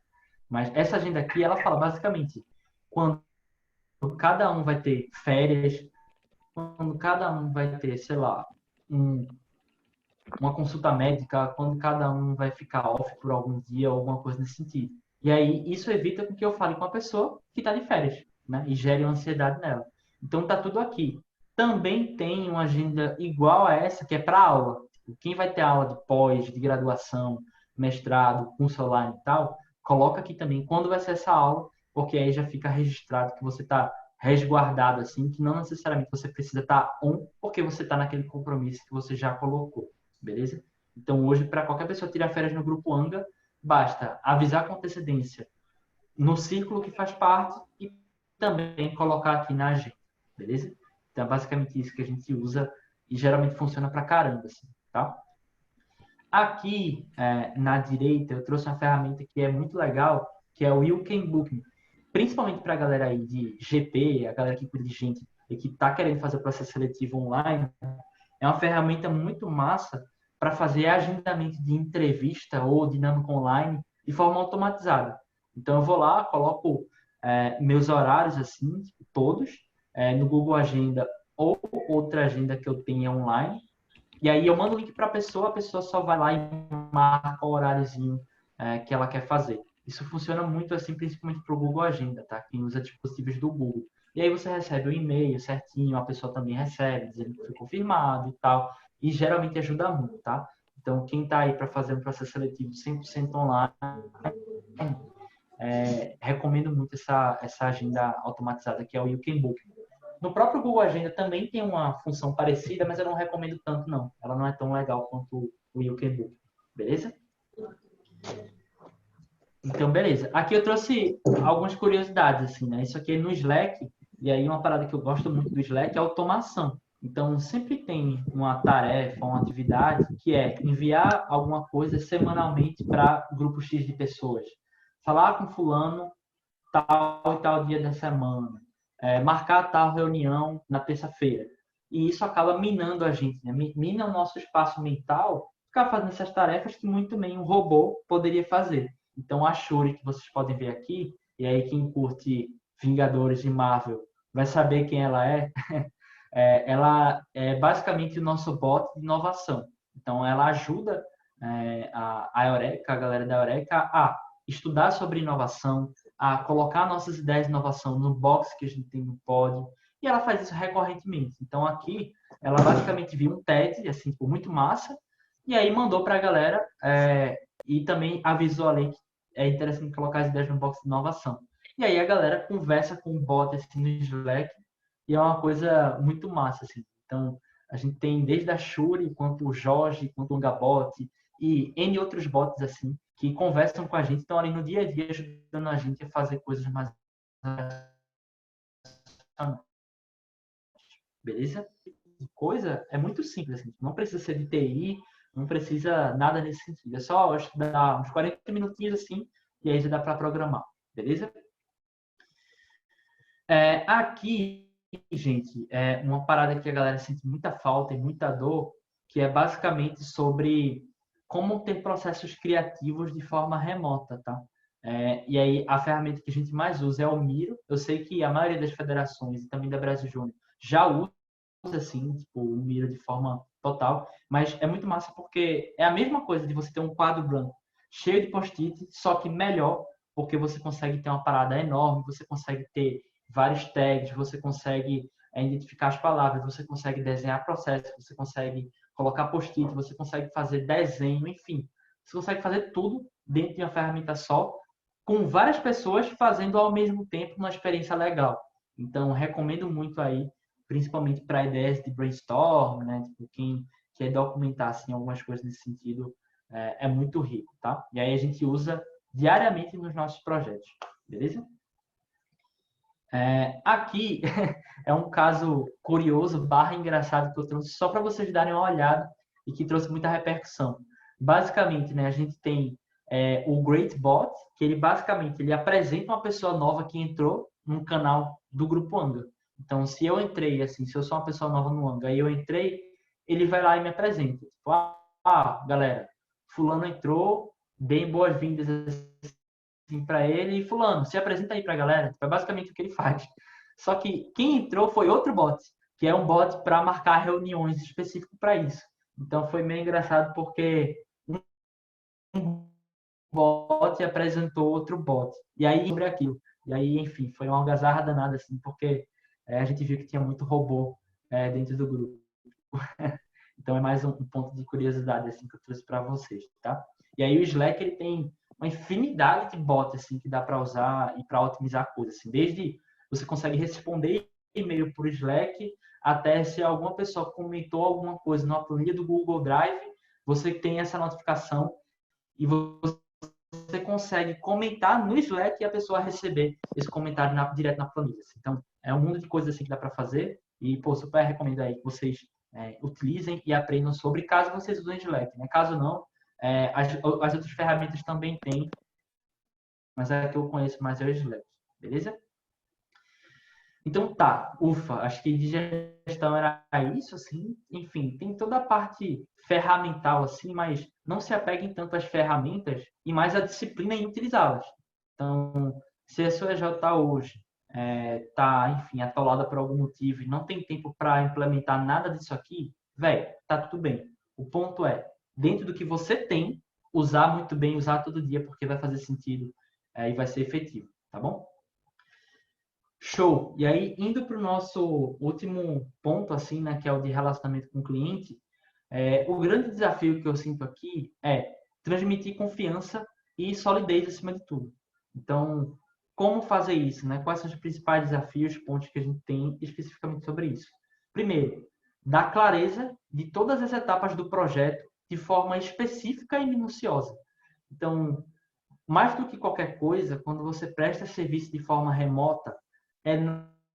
Mas essa agenda aqui, ela fala basicamente quando cada um vai ter férias, quando cada um vai ter, sei lá, uma consulta médica, quando cada um vai ficar off por algum dia, alguma coisa nesse sentido. E aí isso evita que eu fale com a pessoa que está de férias, né? E gere uma ansiedade nela. Então tá tudo aqui. Também tem uma agenda igual a essa, que é para aula. Quem vai ter aula de pós, de graduação, mestrado, curso online e tal, coloca aqui também quando vai ser essa aula, porque aí já fica registrado que você está resguardado assim, que não necessariamente você precisa estar on, porque você está naquele compromisso que você já colocou, beleza? Então hoje, para qualquer pessoa tirar férias no grupo Anga, basta avisar com antecedência no círculo que faz parte e também colocar aqui na agenda, beleza? Então é basicamente isso que a gente usa e geralmente funciona pra caramba, assim, tá? Aqui na direita eu trouxe uma ferramenta que é muito legal, que é o You Can Book Me. Principalmente para a galera aí de GP, a galera que cuida de gente e que está querendo fazer o processo seletivo online, é uma ferramenta muito massa para fazer agendamento de entrevista ou dinâmica online de forma automatizada. Então eu vou lá, coloco meus horários assim, tipo, todos, no Google Agenda ou outra agenda que eu tenha online. E aí eu mando o link para a pessoa só vai lá e marca o horáriozinho que ela quer fazer. Isso funciona muito assim, principalmente para o Google Agenda, tá? Quem usa dispositivos do Google. E aí você recebe o e-mail certinho, a pessoa também recebe, dizendo que foi confirmado e tal. E geralmente ajuda muito, tá? Então, quem está aí para fazer um processo seletivo 100% online, recomendo muito essa agenda automatizada, que é o You Can Book. No próprio Google Agenda também tem uma função parecida, mas eu não recomendo tanto, não. Ela não é tão legal quanto o You Can Book. Beleza? Então, beleza. Aqui eu trouxe algumas curiosidades, assim, né? Isso aqui é no Slack, e aí uma parada que eu gosto muito do Slack é a automação. Então, sempre tem uma tarefa, uma atividade que é enviar alguma coisa semanalmente para grupo X de pessoas. Falar com fulano tal e tal dia da semana. Marcar tal reunião na terça-feira. E isso acaba minando a gente, né? Mina o nosso espaço mental, ficar fazendo essas tarefas que muito bem um robô poderia fazer. Então, a Shuri, que vocês podem ver aqui, e aí quem curte Vingadores de Marvel vai saber quem ela é. Ela é basicamente o nosso bot de inovação. Então, ela ajuda a Eureka, a galera da Eureka, a estudar sobre inovação, a colocar nossas ideias de inovação no box que a gente tem no Pod, e ela faz isso recorrentemente. Então, aqui, ela basicamente viu um TED, assim, muito massa, e aí mandou para a galera e também avisou ali que é interessante colocar as ideias no box de inovação. E aí a galera conversa com o bot assim, no Slack e é uma coisa muito massa. Assim. Então, a gente tem desde a Shuri, quanto o Jorge, quanto o Gabot e N outros bots assim, que conversam com a gente, estão ali no dia a dia ajudando a gente a fazer coisas mais... Beleza? Coisa é muito simples. Assim. Não precisa ser de TI, não precisa nada nesse sentido. É só estudar uns 40 minutinhos assim e aí já dá para programar. Beleza? Aqui gente, é uma parada que a galera sente muita falta e muita dor, que é basicamente sobre como ter processos criativos de forma remota, tá? E aí, a ferramenta que a gente mais usa é o Miro. Eu sei que a maioria das federações e também da Brasil Júnior já usa, assim, tipo, o Miro de forma total, mas é muito massa porque é a mesma coisa de você ter um quadro branco cheio de post-it, só que melhor, porque você consegue ter uma parada enorme, você consegue ter vários tags, você consegue identificar as palavras, você consegue desenhar processos, você consegue colocar post-it, você consegue fazer desenho, enfim. Você consegue fazer tudo dentro de uma ferramenta só, com várias pessoas fazendo ao mesmo tempo uma experiência legal. Então, recomendo muito aí, principalmente para ideias de brainstorm, né? Tipo, quem quer documentar assim, algumas coisas nesse sentido, é muito rico, tá? E aí a gente usa diariamente nos nossos projetos, beleza? Aqui é um caso curioso, barra engraçado que eu trouxe só para vocês darem uma olhada e que trouxe muita repercussão. Basicamente, né, a gente tem o Great Bot, que ele basicamente ele apresenta uma pessoa nova que entrou no canal do Grupo Anga. Então, se eu entrei, assim, se eu sou uma pessoa nova no Anga e eu entrei, ele vai lá e me apresenta. Tipo, galera, fulano entrou, deem boas-vindas assim, para ele e fulano, se apresenta aí para a galera. Tipo, é basicamente o que ele faz. Só que quem entrou foi outro bot, que é um bot para marcar reuniões específico para isso. Então foi meio engraçado porque um bot apresentou outro bot. E aí sobre aquilo. E aí, enfim, foi uma algazarra danada assim, porque a gente viu que tinha muito robô dentro do grupo. Então é mais um ponto de curiosidade assim que eu trouxe para vocês, tá? E aí o Slack ele tem uma infinidade de bots assim que dá para usar e para otimizar coisas assim, desde você consegue responder e-mail por Slack até se alguma pessoa comentou alguma coisa numa planilha do Google Drive, você tem essa notificação e você consegue comentar no Slack e a pessoa receber esse comentário direto na planilha. Então, é um mundo de coisas assim que dá para fazer e, pô, super recomendo aí que vocês utilizem e aprendam sobre, caso vocês usem Slack. Né? Caso não, as outras ferramentas também têm, mas a que eu conheço mais é o Slack, beleza? Então tá, ufa, acho que de gestão era isso, assim, enfim, tem toda a parte ferramental, assim, mas não se apeguem tanto às ferramentas e mais à disciplina em utilizá-las. Então, se a sua EJ hoje tá, enfim, atolada por algum motivo e não tem tempo para implementar nada disso aqui, velho, tá tudo bem. O ponto é, dentro do que você tem, usar muito bem, usar todo dia, porque vai fazer sentido e vai ser efetivo, tá bom? Show! E aí, indo para o nosso último ponto, assim, né, que é o de relacionamento com o cliente, o grande desafio que eu sinto aqui é transmitir confiança e solidez acima de tudo. Então, como fazer isso, né? Quais são os principais desafios, pontos que a gente tem especificamente sobre isso? Primeiro, dar clareza de todas as etapas do projeto de forma específica e minuciosa. Então, mais do que qualquer coisa, quando você presta serviço de forma remota, é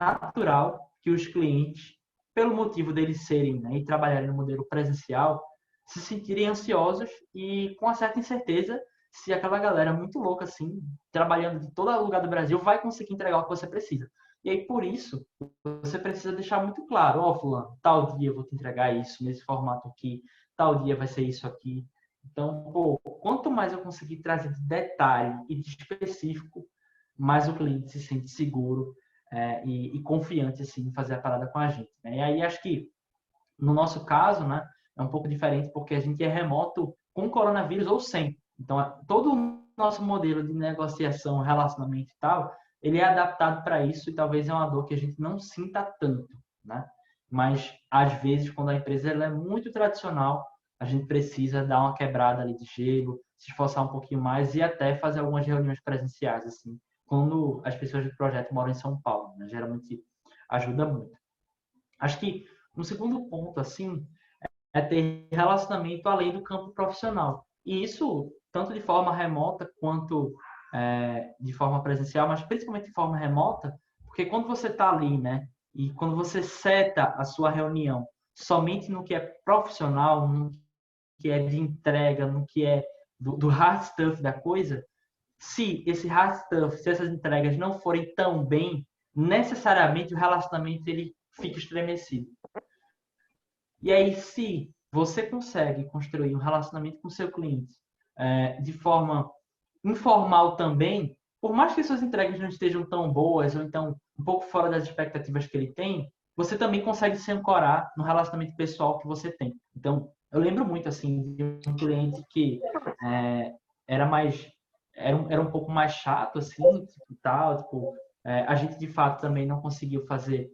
natural que os clientes, pelo motivo deles serem e trabalharem no modelo presencial, se sentirem ansiosos e com uma certa incerteza se aquela galera muito louca assim, trabalhando de todo lugar do Brasil, vai conseguir entregar o que você precisa. E aí, por isso, você precisa deixar muito claro, fulano, tal dia eu vou te entregar isso, nesse formato aqui, tal dia vai ser isso aqui. Então, pô, quanto mais eu conseguir trazer de detalhe e de específico, mais o cliente se sente seguro e confiante assim, em fazer a parada com a gente. Né? E aí acho que, no nosso caso, né, é um pouco diferente porque a gente é remoto com coronavírus ou sem. Então, todo o nosso modelo de negociação, relacionamento e tal, ele é adaptado para isso e talvez é uma dor que a gente não sinta tanto, né? Mas, às vezes, quando a empresa ela é muito tradicional, a gente precisa dar uma quebrada ali de gelo, se esforçar um pouquinho mais e até fazer algumas reuniões presenciais, assim, quando as pessoas do projeto moram em São Paulo, né? Geralmente ajuda muito. Acho que um segundo ponto, assim, é ter relacionamento além do campo profissional. E isso, tanto de forma remota quanto de forma presencial, mas principalmente de forma remota, porque quando você está ali, né, e quando você seta a sua reunião somente no que é profissional, no que é de entrega, no que é do hard stuff da coisa, se esse hard stuff, se essas entregas não forem tão bem, necessariamente o relacionamento ele fica estremecido. E aí, se você consegue construir um relacionamento com o seu cliente de forma informal também, por mais que suas entregas não estejam tão boas ou então um pouco fora das expectativas que ele tem, você também consegue se ancorar no relacionamento pessoal que você tem. Então, eu lembro muito assim de um cliente que era mais era um pouco mais chato assim, tipo, tal, tipo, a gente de fato também não conseguiu fazer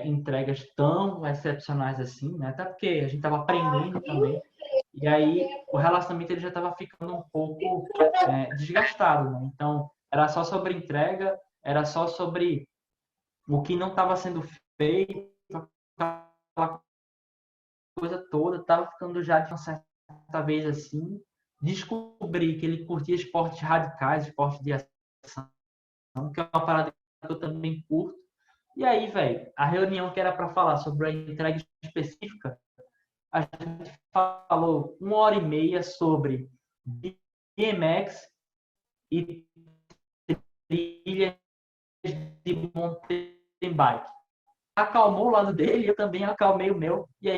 entregas tão excepcionais assim, né? Até porque a gente estava aprendendo também. E aí o relacionamento ele já estava ficando um pouco desgastado, né? Então era só sobre entrega, era só sobre o que não estava sendo feito, aquela coisa toda, estava ficando já de uma certa vez assim. Descobri que ele curtia esportes radicais, esportes de ação, que é uma parada que eu também curto. E aí, velho, a reunião que era para falar sobre a entrega específica, a gente falou 1h30 sobre BMX e trilhas de mountain bike. Acalmou o lado dele, eu também acalmei o meu. E aí,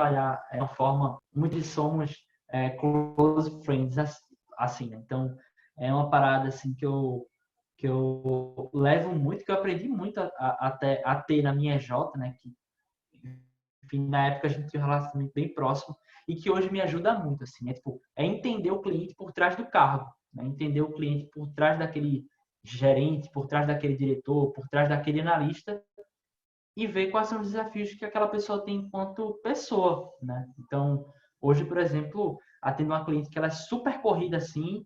é uma forma, muitos somos close friends, assim, né? Então, é uma parada assim que eu levo muito, que eu aprendi muito a ter na minha J, né? Que, enfim, na época a gente tinha um relacionamento bem próximo e que hoje me ajuda muito, assim, é entender o cliente por trás do cargo, né? Entender o cliente por trás daquele gerente, por trás daquele diretor, por trás daquele analista e ver quais são os desafios que aquela pessoa tem enquanto pessoa, né? Então, hoje, por exemplo, atendo uma cliente que ela é super corrida assim,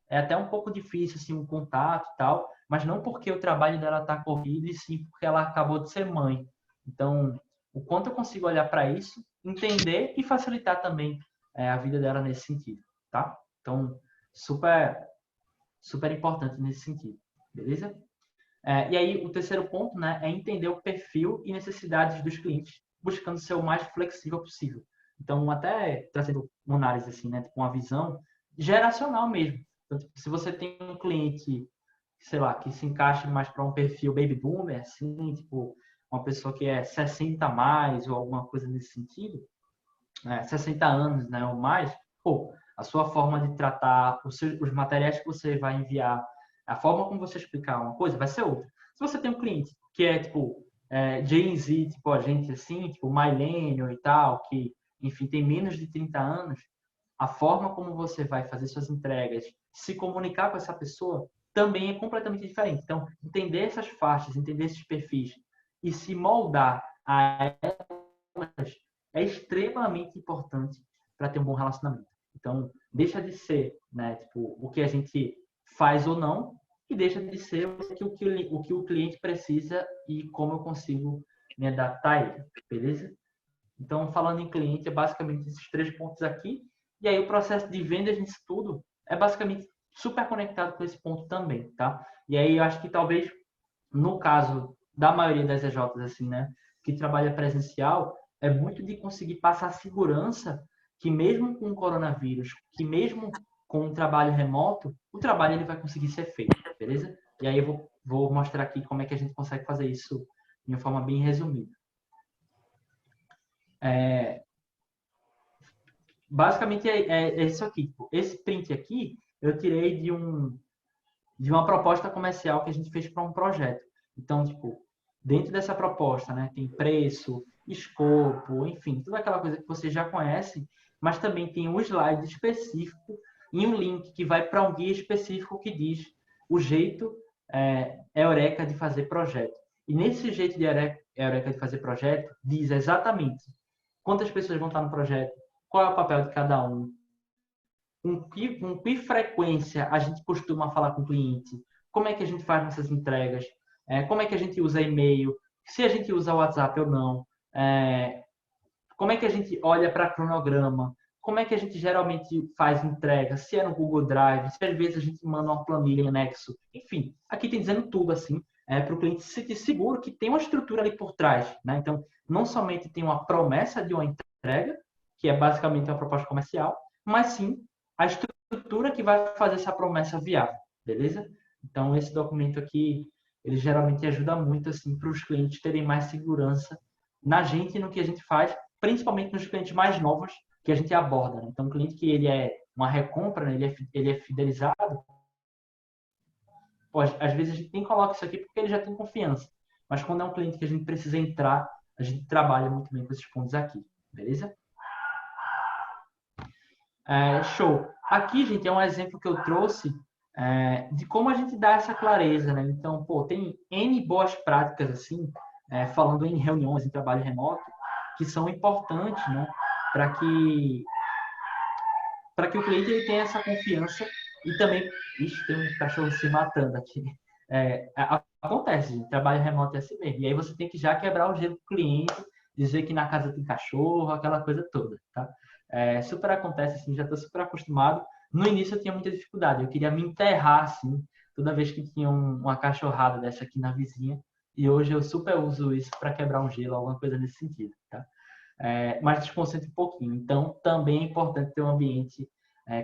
é até um pouco difícil assim um contato e tal, mas não porque o trabalho dela tá corrido e sim porque ela acabou de ser mãe. Então, o quanto eu consigo olhar para isso, entender e facilitar também a vida dela nesse sentido, tá? Então, super importante nesse sentido, beleza? E aí, o terceiro ponto, né, é entender o perfil e necessidades dos clientes, buscando ser o mais flexível possível. Então, até trazendo uma análise assim, né, tipo uma visão geracional mesmo. Então, tipo, se você tem um cliente, sei lá, que se encaixa mais para um perfil baby boomer, assim, tipo, uma pessoa que é 60 a mais ou alguma coisa nesse sentido, 60 anos, né, ou mais, pô, a sua forma de tratar os materiais que você vai enviar, a forma como você explicar uma coisa vai ser outra. Se você tem um cliente que é tipo Gen Z, tipo a gente assim, tipo millennial e tal, que enfim tem menos de 30 anos, a forma como você vai fazer suas entregas, se comunicar com essa pessoa também é completamente diferente. Então, entender essas faixas, entender esses perfis e se moldar a elas é extremamente importante para ter um bom relacionamento. Então, deixa de ser, né, tipo, o que a gente faz ou não e deixa de ser o que o cliente precisa e como eu consigo me adaptar a ele, beleza? Então, falando em cliente, é basicamente esses 3 pontos aqui. E aí, o processo de vendas nisso tudo é basicamente super conectado com esse ponto também, tá? E aí, eu acho que talvez, no caso da maioria das EJs, assim, né, que trabalha presencial, é muito de conseguir passar segurança que mesmo com o coronavírus, que mesmo com o trabalho remoto, o trabalho ele vai conseguir ser feito, beleza? E aí eu vou mostrar aqui como é que a gente consegue fazer isso de uma forma bem resumida. Basicamente é isso aqui. Tipo, esse print aqui eu tirei de uma proposta comercial que a gente fez para um projeto. Então, tipo, dentro dessa proposta, né, tem preço, escopo, enfim, toda aquela coisa que vocês já conhecem, mas também tem um slide específico e um link que vai para um guia específico que diz o jeito Eureka de fazer projeto. E nesse jeito de Eureka de fazer projeto, diz exatamente quantas pessoas vão estar no projeto, qual é o papel de cada um, com que frequência a gente costuma falar com o cliente, como é que a gente faz nossas entregas, como é que a gente usa e-mail, se a gente usa WhatsApp ou não, como é que a gente olha para cronograma, como é que a gente geralmente faz entrega, se é no Google Drive, se às vezes a gente manda uma planilha em anexo, enfim, aqui tem dizendo tudo assim, para o cliente se sentir seguro que tem uma estrutura ali por trás, né? Então, não somente tem uma promessa de uma entrega, que é basicamente uma proposta comercial, mas sim a estrutura que vai fazer essa promessa viável, beleza? Então, esse documento aqui ele geralmente ajuda muito assim para os clientes terem mais segurança na gente e no que a gente faz, principalmente nos clientes mais novos que a gente aborda, né? Então, um cliente que ele é uma recompra, né? Ele é fidelizado, pode, às vezes a gente nem coloca isso aqui porque ele já tem confiança. Mas quando é um cliente que a gente precisa entrar, a gente trabalha muito bem com esses pontos aqui, beleza? Show. Aqui, gente, é um exemplo que eu trouxe de como a gente dá essa clareza, né? Então, pô, tem N boas práticas, assim, falando em reuniões, em trabalho remoto, que são importantes, né? Para que o cliente ele tenha essa confiança e também... Ixi, tem um cachorro se matando aqui. Acontece, gente, trabalho remoto é assim mesmo. E aí você tem que já quebrar o gelo do cliente, dizer que na casa tem cachorro, aquela coisa toda, tá? Super acontece, assim, já estou super acostumado. No início eu tinha muita dificuldade, eu queria me enterrar, assim, toda vez que tinha uma cachorrada dessa aqui na vizinha. E hoje eu super uso isso para quebrar um gelo, alguma coisa nesse sentido, tá? Mas desconcentra um pouquinho. Então, também é importante ter um ambiente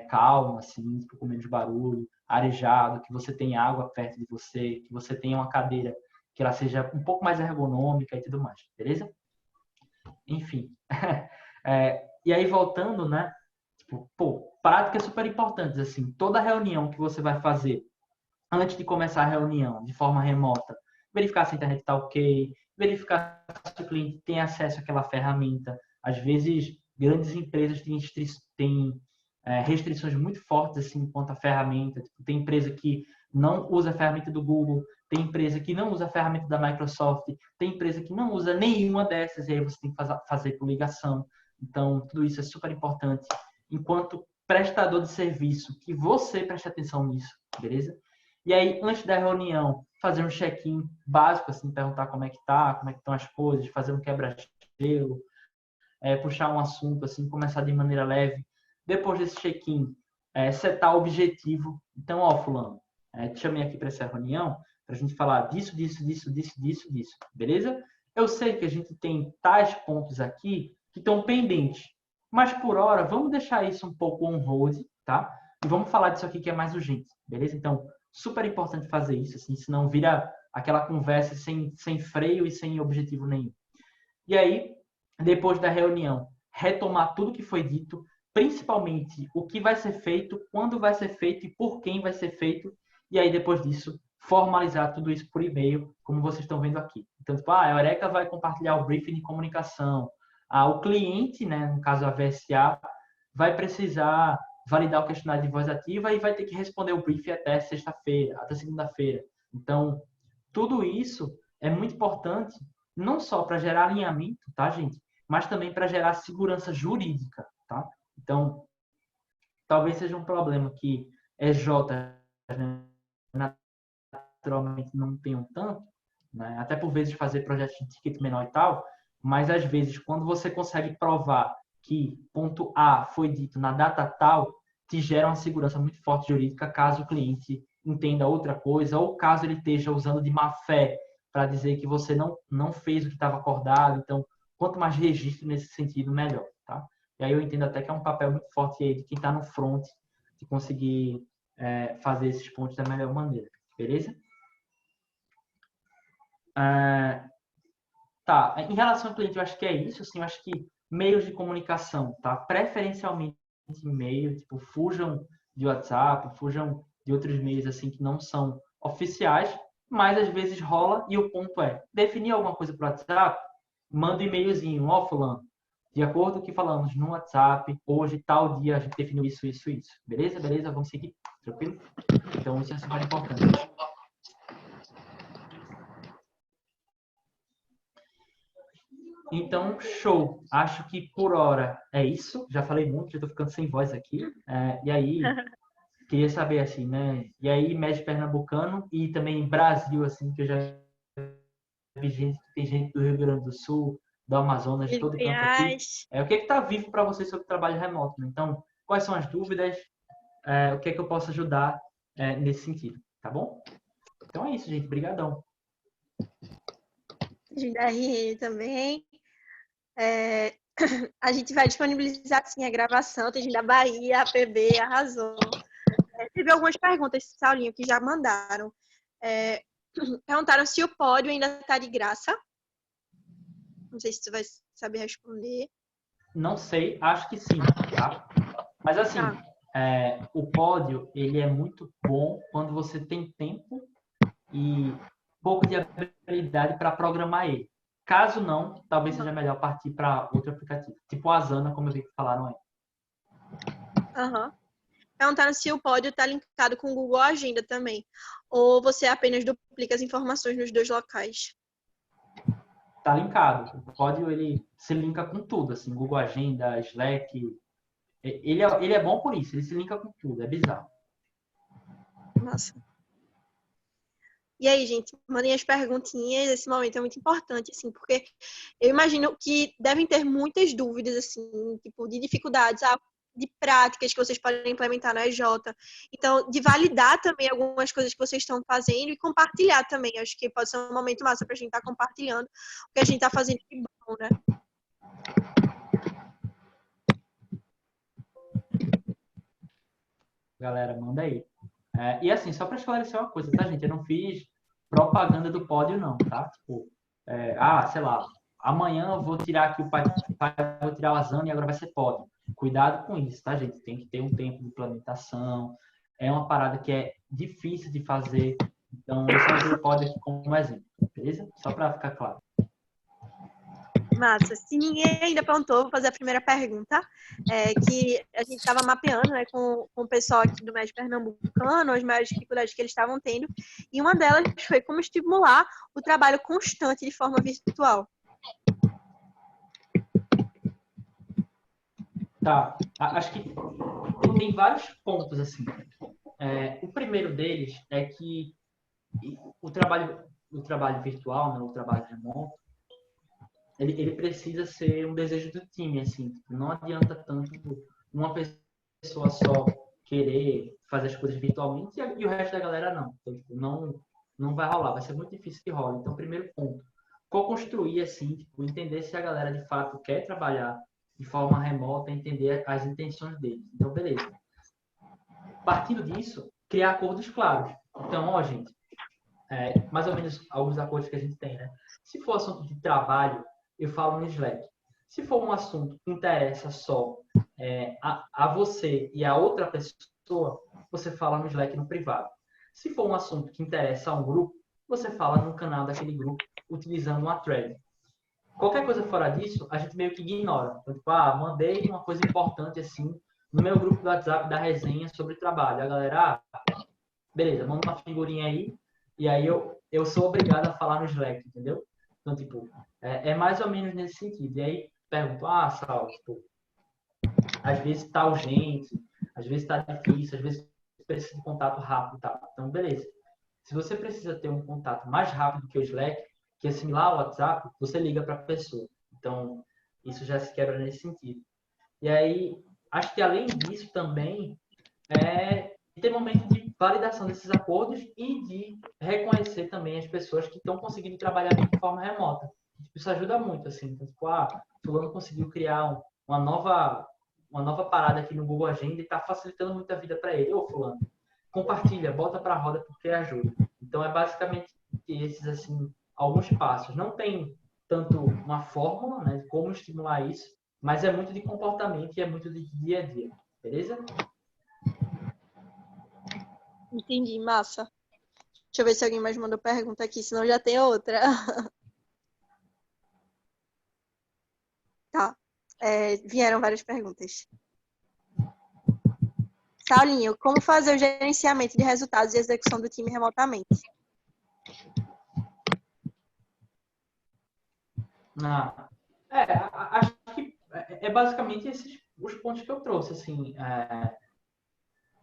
calmo, assim, com menos barulho, arejado, que você tenha água perto de você, que você tenha uma cadeira que ela seja um pouco mais ergonômica e tudo mais, beleza? Enfim. E aí, voltando, né? Tipo, pô, práticas super importantes, assim. Toda reunião que você vai fazer, antes de começar a reunião, de forma remota, verificar se a internet está ok, verificar se o cliente tem acesso àquela ferramenta. Às vezes, grandes empresas têm restrições muito fortes, assim, quanto à ferramenta. Tipo, tem empresa que não usa a ferramenta do Google, tem empresa que não usa a ferramenta da Microsoft, tem empresa que não usa nenhuma dessas, e aí você tem que fazer por ligação. Então, tudo isso é super importante. Enquanto prestador de serviço, que você preste atenção nisso, beleza? E aí, antes da reunião, fazer um check-in básico, assim, perguntar como é que tá, como é que estão as coisas, fazer um quebra-gelo, puxar um assunto, assim, começar de maneira leve. Depois desse check-in, setar o objetivo. Então, ó, fulano, te chamei aqui para essa reunião para a gente falar disso, beleza? Eu sei que a gente tem tais pontos aqui que estão pendentes, mas por hora, vamos deixar isso um pouco on hold, tá? E vamos falar disso aqui que é mais urgente, beleza? Então, super importante fazer isso, assim, senão vira aquela conversa sem freio e sem objetivo nenhum. E aí, depois da reunião, retomar tudo que foi dito, principalmente o que vai ser feito, quando vai ser feito e por quem vai ser feito. E aí, depois disso, formalizar tudo isso por e-mail, como vocês estão vendo aqui. Então, tipo, a Eureka vai compartilhar o briefing de comunicação. O cliente, né, no caso a VSA, vai precisar validar o questionário de voz ativa e vai ter que responder o briefing até sexta-feira, até segunda-feira. Então, tudo isso é muito importante, não só para gerar alinhamento, tá, gente? Mas também para gerar segurança jurídica, tá? Então, talvez seja um problema que EJ, né, naturalmente não tenham tanto, né? Até por vezes fazer projetos de ticket menor e tal, mas às vezes quando você consegue provar que ponto A foi dito na data tal, te gera uma segurança muito forte jurídica caso o cliente entenda outra coisa ou caso ele esteja usando de má fé para dizer que você não fez o que estava acordado. Então, quanto mais registro nesse sentido, melhor, tá? E aí eu entendo até que é um papel muito forte aí de quem está no front de conseguir fazer esses pontos da melhor maneira, beleza? Tá, em relação ao cliente, eu acho que é isso, assim, eu acho que meios de comunicação, tá? Preferencialmente e-mail, tipo, fujam de WhatsApp, fujam de outros meios, assim, que não são oficiais, mas às vezes rola e o ponto é, definir alguma coisa para o WhatsApp, manda um e-mailzinho, ó, fulano, de acordo com o que falamos no WhatsApp, hoje, tal dia, a gente definiu isso, beleza? Beleza, vamos seguir, tranquilo? Então, isso é super importante. Então, show. Acho que por hora é isso. Já falei muito, já estou ficando sem voz aqui. E aí, queria saber assim, né? E aí, médio pernambucano e também Brasil, assim, que eu já vi gente, tem gente do Rio Grande do Sul, do Amazonas, de todo canto aqui. O que está vivo para vocês sobre o trabalho remoto? Né? Então, quais são as dúvidas? O que é que eu posso ajudar nesse sentido? Tá bom? Então é isso, gente. Obrigadão. JR também. A gente vai disponibilizar sim a gravação. Tem gente da Bahia, a PB, arrasou. Teve algumas perguntas, Saulinho, que já mandaram. Perguntaram se o pódio ainda está de graça. Não sei se tu vai saber responder. Não sei, acho que sim, tá? Mas assim, o pódio, ele é muito bom quando você tem tempo e pouco de habilidade para programar ele. Caso não, talvez seja melhor partir para outro aplicativo, tipo a Asana, como eu vi que falaram aí. Aham. Perguntaram se o pódio está linkado com o Google Agenda também. Ou você apenas duplica as informações nos dois locais. Tá linkado. O pódio, ele se linka com tudo, assim, Google Agenda, Slack. Ele é bom por isso, ele se linka com tudo, é bizarro. Massa. E aí, gente, mandem as perguntinhas. Esse momento é muito importante, assim, porque eu imagino que devem ter muitas dúvidas, assim, tipo, de dificuldades, de práticas que vocês podem implementar na EJ. Então, de validar também algumas coisas que vocês estão fazendo e compartilhar também. Acho que pode ser um momento massa para a gente estar compartilhando o que a gente está fazendo de bom, né? Galera, manda aí. E assim, só para esclarecer uma coisa, tá, gente? Eu não fiz propaganda do pódio, não, tá? Tipo, sei lá, amanhã eu vou tirar aqui o pai, vou tirar o Asana e agora vai ser pódio. Cuidado com isso, tá, gente? Tem que ter um tempo de implementação. É uma parada que é difícil de fazer. Então, eu só usei o pódio aqui como exemplo, beleza? Só para ficar claro. Massa. Se ninguém ainda perguntou, vou fazer a primeira pergunta, que a gente estava mapeando, né, com o pessoal aqui do Médio Pernambucano, as maiores dificuldades que eles estavam tendo, e uma delas foi como estimular o trabalho constante de forma virtual. Tá, acho que tem vários pontos, assim. O primeiro deles é que o trabalho virtual, né, o trabalho remoto, ele precisa ser um desejo do time, assim. Não adianta tanto uma pessoa só querer fazer as coisas virtualmente e o resto da galera não. Então, tipo, não vai rolar, vai ser muito difícil que role. Então, primeiro ponto, co-construir, assim, tipo, entender se a galera de fato quer trabalhar de forma remota, entender as intenções deles. Então, beleza. Partindo disso, criar acordos claros. Então, ó, gente, mais ou menos alguns acordos que a gente tem, né? Se for assunto de trabalho, eu falo no Slack. Se for um assunto que interessa só a você e a outra pessoa, você fala no Slack no privado. Se for um assunto que interessa a um grupo, você fala no canal daquele grupo, utilizando uma thread. Qualquer coisa fora disso, a gente meio que ignora. Então, tipo, mandei uma coisa importante assim no meu grupo do WhatsApp da resenha sobre trabalho. A galera, beleza, manda uma figurinha aí, e aí eu sou obrigado a falar no Slack, entendeu? Então, tipo, é mais ou menos nesse sentido. E aí, pergunto, Sal, tipo, às vezes tá urgente, às vezes tá difícil, às vezes precisa de contato rápido e tal. Então, beleza. Se você precisa ter um contato mais rápido que o Slack, que é similar ao WhatsApp, você liga para a pessoa. Então, isso já se quebra nesse sentido. E aí, acho que além disso também ter momento de validação desses acordos e de reconhecer também as pessoas que estão conseguindo trabalhar de forma remota. Isso ajuda muito, assim. Então, tipo, fulano conseguiu criar uma nova parada aqui no Google Agenda e está facilitando muito a vida para ele. Ô, fulano, compartilha, bota para a roda porque ajuda. Então, é basicamente esses, assim, alguns passos. Não tem tanto uma fórmula, né, de como estimular isso, mas é muito de comportamento e é muito de dia a dia. Beleza? Entendi, massa. Deixa eu ver se alguém mais mandou pergunta aqui, senão já tem outra. Tá. Vieram várias perguntas. Saulinho, como fazer o gerenciamento de resultados e execução do time remotamente? Acho que basicamente esses os pontos que eu trouxe, assim.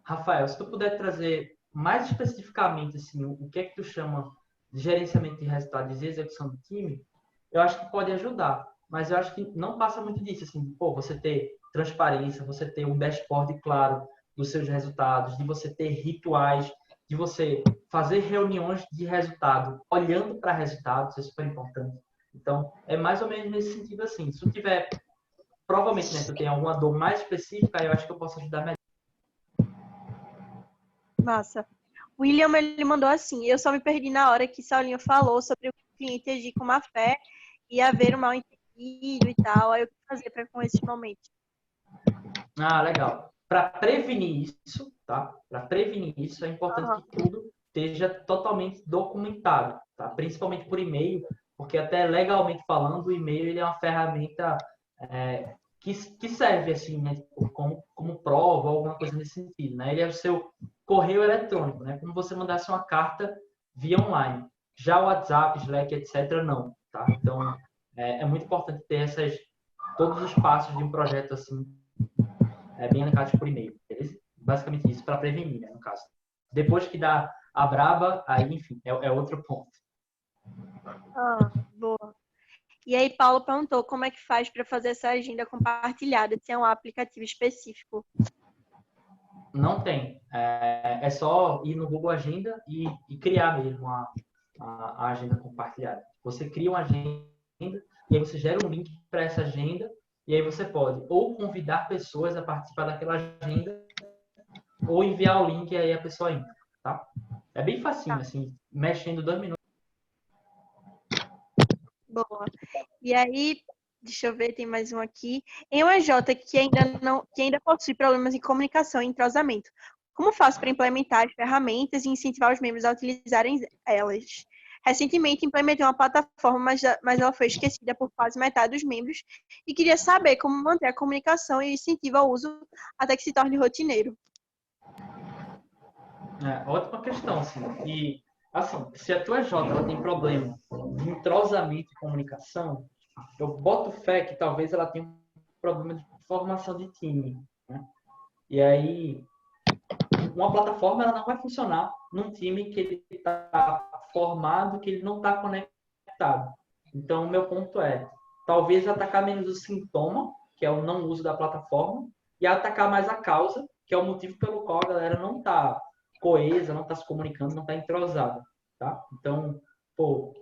Rafael, se tu puder trazer mais especificamente, assim, o que é que tu chama de gerenciamento de resultados e execução do time, eu acho que pode ajudar. Mas eu acho que não passa muito disso, assim, você ter transparência, você ter um dashboard claro dos seus resultados, de você ter rituais, de você fazer reuniões de resultado, olhando para resultados, isso é super importante. Então, é mais ou menos nesse sentido, assim. Se tu tiver, provavelmente, né, tu tem alguma dor mais específica, eu acho que eu posso ajudar melhor. Massa. William, ele mandou assim: eu só me perdi na hora que Saulinho falou sobre o cliente agir com má fé e haver um mal entendido e tal. Aí o que fazer para com esses momentos? Ah, legal. Para prevenir isso, tá? Para prevenir isso, é importante que tudo esteja totalmente documentado, tá? Principalmente por e-mail, porque até legalmente falando, o e-mail ele é uma ferramenta que serve assim, né? Como prova ou alguma coisa nesse sentido, né? Ele é o seu correio eletrônico, né? Como você mandasse uma carta via online. Já o WhatsApp, Slack, etc., não, tá? Então, é muito importante ter todos os passos de um projeto assim, bem elencados por e-mail, beleza? Basicamente isso, para prevenir, né, no caso. Depois que dá a braba, aí, enfim, é outro ponto. Boa. E aí, Paulo perguntou como é que faz para fazer essa agenda compartilhada, se é um aplicativo específico. Não tem. É só ir no Google Agenda e criar mesmo a agenda compartilhada. Você cria uma agenda e aí você gera um link para essa agenda e aí você pode ou convidar pessoas a participar daquela agenda ou enviar o link e aí a pessoa entra, tá? É bem facinho, assim, mexendo 2 minutos. Boa. E aí, deixa eu ver, tem mais um aqui. Em uma EJ que ainda possui problemas em comunicação e entrosamento, como faço para implementar as ferramentas e incentivar os membros a utilizarem elas? Recentemente implementei uma plataforma, mas ela foi esquecida por quase metade dos membros e queria saber como manter a comunicação e o incentivo ao uso até que se torne rotineiro. Ótima questão, assim. E, assim, se a tua EJ ela tem problema de entrosamento e comunicação, eu boto fé que talvez ela tenha um problema de formação de time, né? E aí, uma plataforma ela não vai funcionar num time que ele está formado, que ele não está conectado. Então, o meu ponto é, talvez atacar menos o sintoma, que é o não uso da plataforma, e atacar mais a causa, que é o motivo pelo qual a galera não está coesa, não está se comunicando, não está entrosada, tá? Então, pô,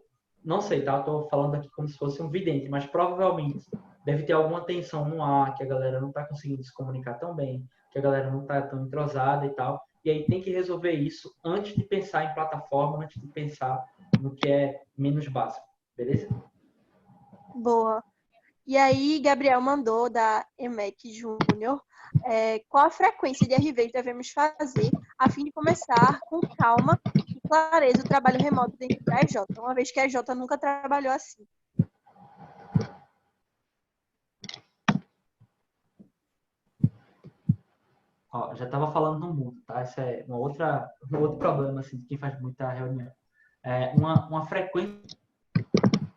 não sei, tá? Eu tô falando aqui como se fosse um vidente, mas provavelmente deve ter alguma tensão no ar, que a galera não está conseguindo se comunicar tão bem, que a galera não está tão entrosada e tal. E aí tem que resolver isso antes de pensar em plataforma, antes de pensar no que é menos básico, beleza? Boa. E aí, Gabriel mandou da EMEC Júnior qual a frequência de RVs devemos fazer a fim de começar com calma e clareza o trabalho remoto dentro da EJ, uma vez que a EJ nunca trabalhou assim. Ó, já estava falando no mundo, tá? Esse é um outro problema assim, de quem faz muita reunião. Uma frequência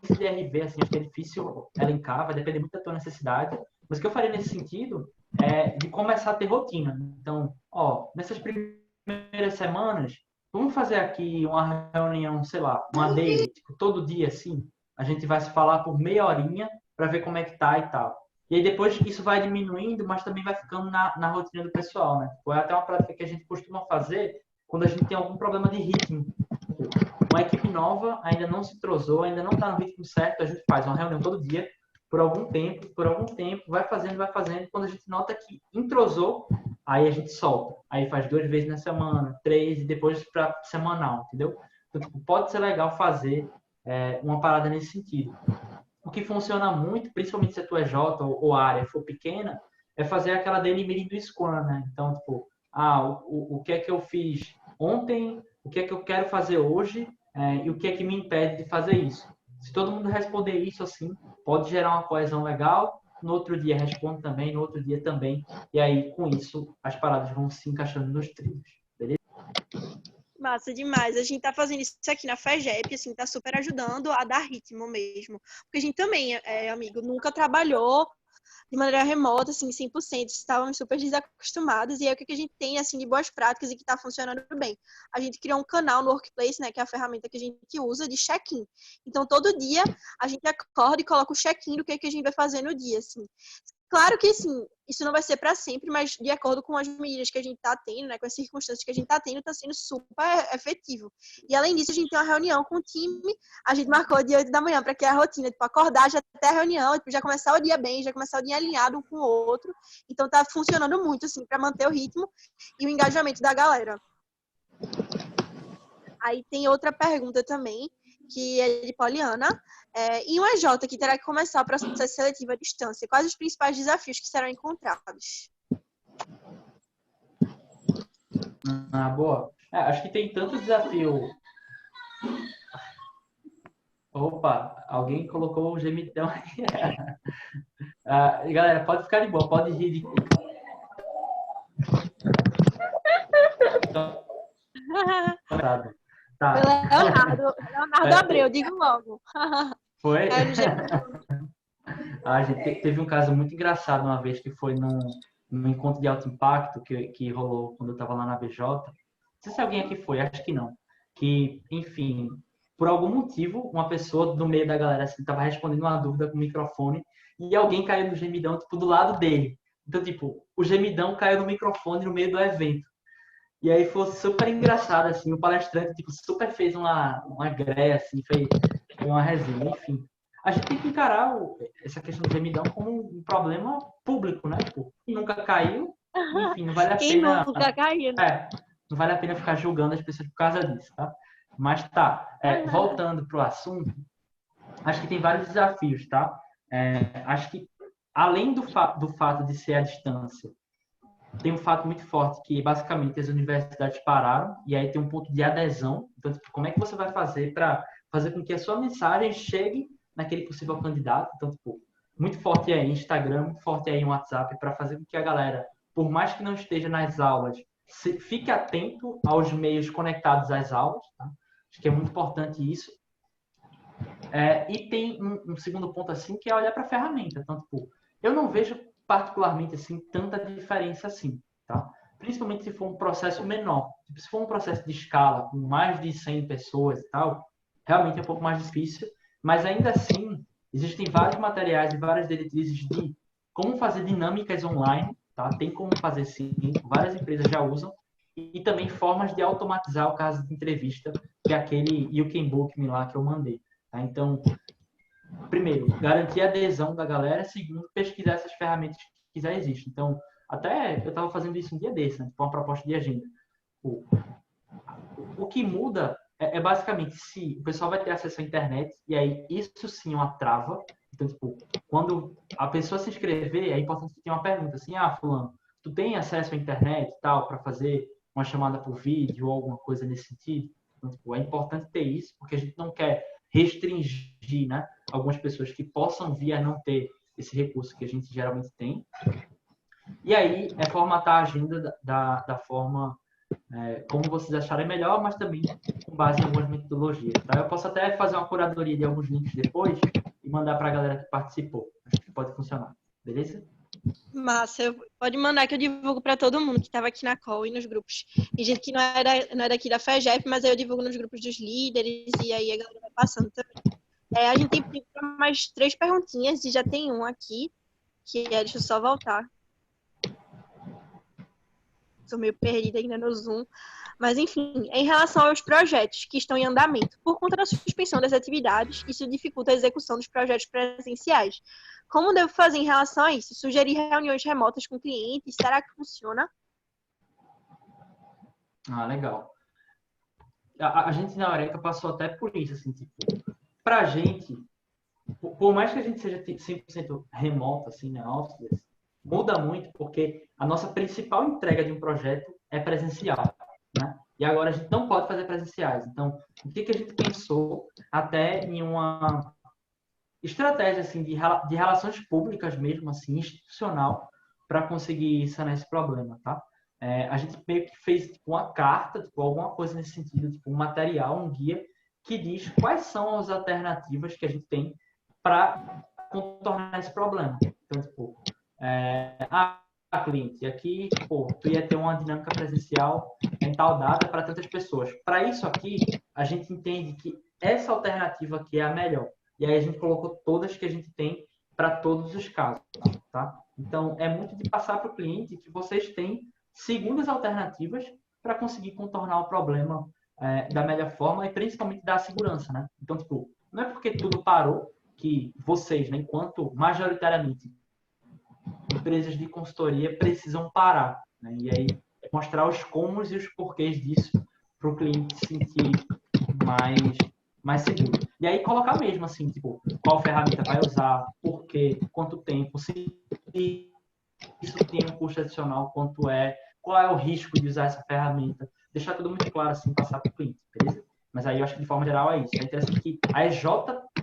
de RV, assim, acho que é difícil elencar, vai depender muito da tua necessidade. Mas o que eu faria nesse sentido é de começar a ter rotina. Então, ó, nessas primeiras semanas, vamos fazer aqui uma reunião, sei lá, uma daily, tipo, todo dia, assim, a gente vai se falar por meia horinha para ver como é que tá e tal. E aí depois isso vai diminuindo, mas também vai ficando na rotina do pessoal, né? Foi até uma prática que a gente costuma fazer quando a gente tem algum problema de ritmo. Uma equipe nova ainda não se entrosou, ainda não está no ritmo certo, a gente faz uma reunião todo dia, por algum tempo, vai fazendo, quando a gente nota que entrosou, aí a gente solta. Aí faz 2 vezes na semana, 3, e depois para semanal, entendeu? Então, tipo, pode ser legal fazer uma parada nesse sentido. O que funciona muito, principalmente se a tua EJ ou a área for pequena, é fazer aquela daily meeting do Scrum, né? Então, tipo, o que é que eu fiz ontem, o que é que eu quero fazer hoje e o que é que me impede de fazer isso. Se todo mundo responder isso assim, pode gerar uma coesão legal, no outro dia responde também, no outro dia também, e aí com isso as paradas vão se encaixando nos trilhos, beleza? Massa demais. A gente tá fazendo isso aqui na FEGEP, assim, tá super ajudando a dar ritmo mesmo. Porque a gente também, amigo, nunca trabalhou de maneira remota, assim, 100%. Estávamos super desacostumados. E aí, o que a gente tem, assim, de boas práticas e que tá funcionando bem? A gente criou um canal no Workplace, né, que é a ferramenta que a gente usa de check-in. Então, todo dia, a gente acorda e coloca o check-in do que a gente vai fazer no dia, assim. Claro que, assim, isso não vai ser para sempre, mas de acordo com as medidas que a gente está tendo, né, com as circunstâncias que a gente está tendo, está sendo super efetivo. E, além disso, a gente tem uma reunião com o time, a gente marcou de 8 da manhã para criar a rotina, tipo, acordar já até a reunião, já começar o dia bem, já começar o dia alinhado um com o outro. Então, tá funcionando muito, assim, para manter o ritmo e o engajamento da galera. Aí tem outra pergunta também, que é de Poliana. Em um EJ que terá que começar o processo seletivo à distância, quais os principais desafios que serão encontrados? Boa. Acho que tem tanto desafio. Opa, alguém colocou o gemidão aí. Galera, pode ficar de boa, pode rir de... Tá. Leonardo Abreu, digo logo. Foi? A gente teve um caso muito engraçado uma vez, que foi num encontro de alto impacto que rolou quando eu estava lá na BJ. Não sei se alguém aqui foi, acho que não. Que, enfim, por algum motivo, uma pessoa do meio da galera assim, estava respondendo uma dúvida com o microfone e alguém caiu no gemidão, tipo, do lado dele. Então, tipo, o gemidão caiu no microfone no meio do evento. E aí foi super engraçado, assim, o palestrante, tipo, super fez uma greia, assim, fez uma resenha, enfim. A gente tem que encarar essa questão do gemidão como um problema público, né? Tipo, nunca caiu, enfim, não vale a Quem pena... nunca caiu, né? Não vale a pena ficar julgando as pessoas por causa disso, tá? Mas tá, voltando pro assunto, acho que tem vários desafios, tá? Acho que, além do fato de ser à distância, tem um fato muito forte que, basicamente, as universidades pararam e aí tem um ponto de adesão. Então, tipo, como é que você vai fazer para fazer com que a sua mensagem chegue naquele possível candidato? Então, tipo, muito forte aí Instagram, muito forte aí WhatsApp, para fazer com que a galera, por mais que não esteja nas aulas, fique atento aos meios conectados às aulas, tá? Acho que é muito importante isso. E tem um segundo ponto, assim, que é olhar para a ferramenta. Então, tipo, eu não vejo particularmente, assim, tanta diferença assim, tá? Principalmente se for um processo menor. Tipo, se for um processo de escala, com mais de 100 pessoas e tal, realmente é um pouco mais difícil, mas ainda assim, existem vários materiais e várias diretrizes de como fazer dinâmicas online, tá? Tem como fazer sim, várias empresas já usam, e também formas de automatizar o caso de entrevista, que é aquele You Can Book Me lá que eu mandei, tá? Então, primeiro, garantir a adesão da galera. Segundo, pesquisar essas ferramentas que já existem. Então, até eu estava fazendo isso um dia desse, né? Uma proposta de agenda. O que muda é basicamente se o pessoal vai ter acesso à internet, e aí isso sim é uma trava. Então, tipo, quando a pessoa se inscrever, é importante que tenha uma pergunta assim: fulano, tu tem acesso à internet e tal, para fazer uma chamada por vídeo ou alguma coisa nesse sentido? Então, tipo, é importante ter isso, porque a gente não quer restringir, né, algumas pessoas que possam vir a não ter esse recurso que a gente geralmente tem. E aí é formatar a agenda da forma como vocês acharem melhor, mas também com base em algumas metodologias. Tá? Eu posso até fazer uma curadoria de alguns links depois e mandar para a galera que participou. Acho que pode funcionar. Beleza? Massa, pode mandar que eu divulgo para todo mundo que estava aqui na call e nos grupos. Tem gente que não é daqui da FEGEP, mas aí eu divulgo nos grupos dos líderes e aí a galera vai passando também. A gente tem tempo para mais 3 perguntinhas e já tem um aqui, que deixa eu só voltar. Estou meio perdida ainda no Zoom. Mas, enfim, em relação aos projetos que estão em andamento, por conta da suspensão das atividades, isso dificulta a execução dos projetos presenciais. Como devo fazer em relação a isso? Sugerir reuniões remotas com clientes? Será que funciona? Legal. A gente na Eureka passou até por isso, assim, tipo, pra gente, por mais que a gente seja 100% remoto, assim, né, office, muda muito, porque a nossa principal entrega de um projeto é presencial, né? E agora a gente não pode fazer presenciais. Então, o que a gente pensou até em uma estratégia, assim, de relações públicas mesmo, assim, institucional, para conseguir sanar esse problema, tá? A gente meio que fez tipo, uma carta, tipo, alguma coisa nesse sentido, tipo, um material, um guia, que diz quais são as alternativas que a gente tem para contornar esse problema. Então, tipo, cliente, aqui, pô, tu ia ter uma dinâmica presencial em tal data para tantas pessoas. Para isso aqui, a gente entende que essa alternativa aqui é a melhor. E aí a gente colocou todas que a gente tem para todos os casos, tá? Então, é muito de passar para o cliente que vocês têm segundas alternativas para conseguir contornar o problema da melhor forma e principalmente dar segurança, né? Então, tipo, não é porque tudo parou que vocês, né, enquanto majoritariamente empresas de consultoria, precisam parar, né? E aí mostrar os comos e os porquês disso para o cliente se sentir mais seguro. E aí colocar mesmo assim, tipo, qual ferramenta vai usar, por quê, quanto tempo, se isso tem um custo adicional, quanto é, qual é o risco de usar essa ferramenta. Deixar tudo muito claro assim, passar para o cliente, beleza? Mas aí eu acho que de forma geral é isso. É interessante que a EJ,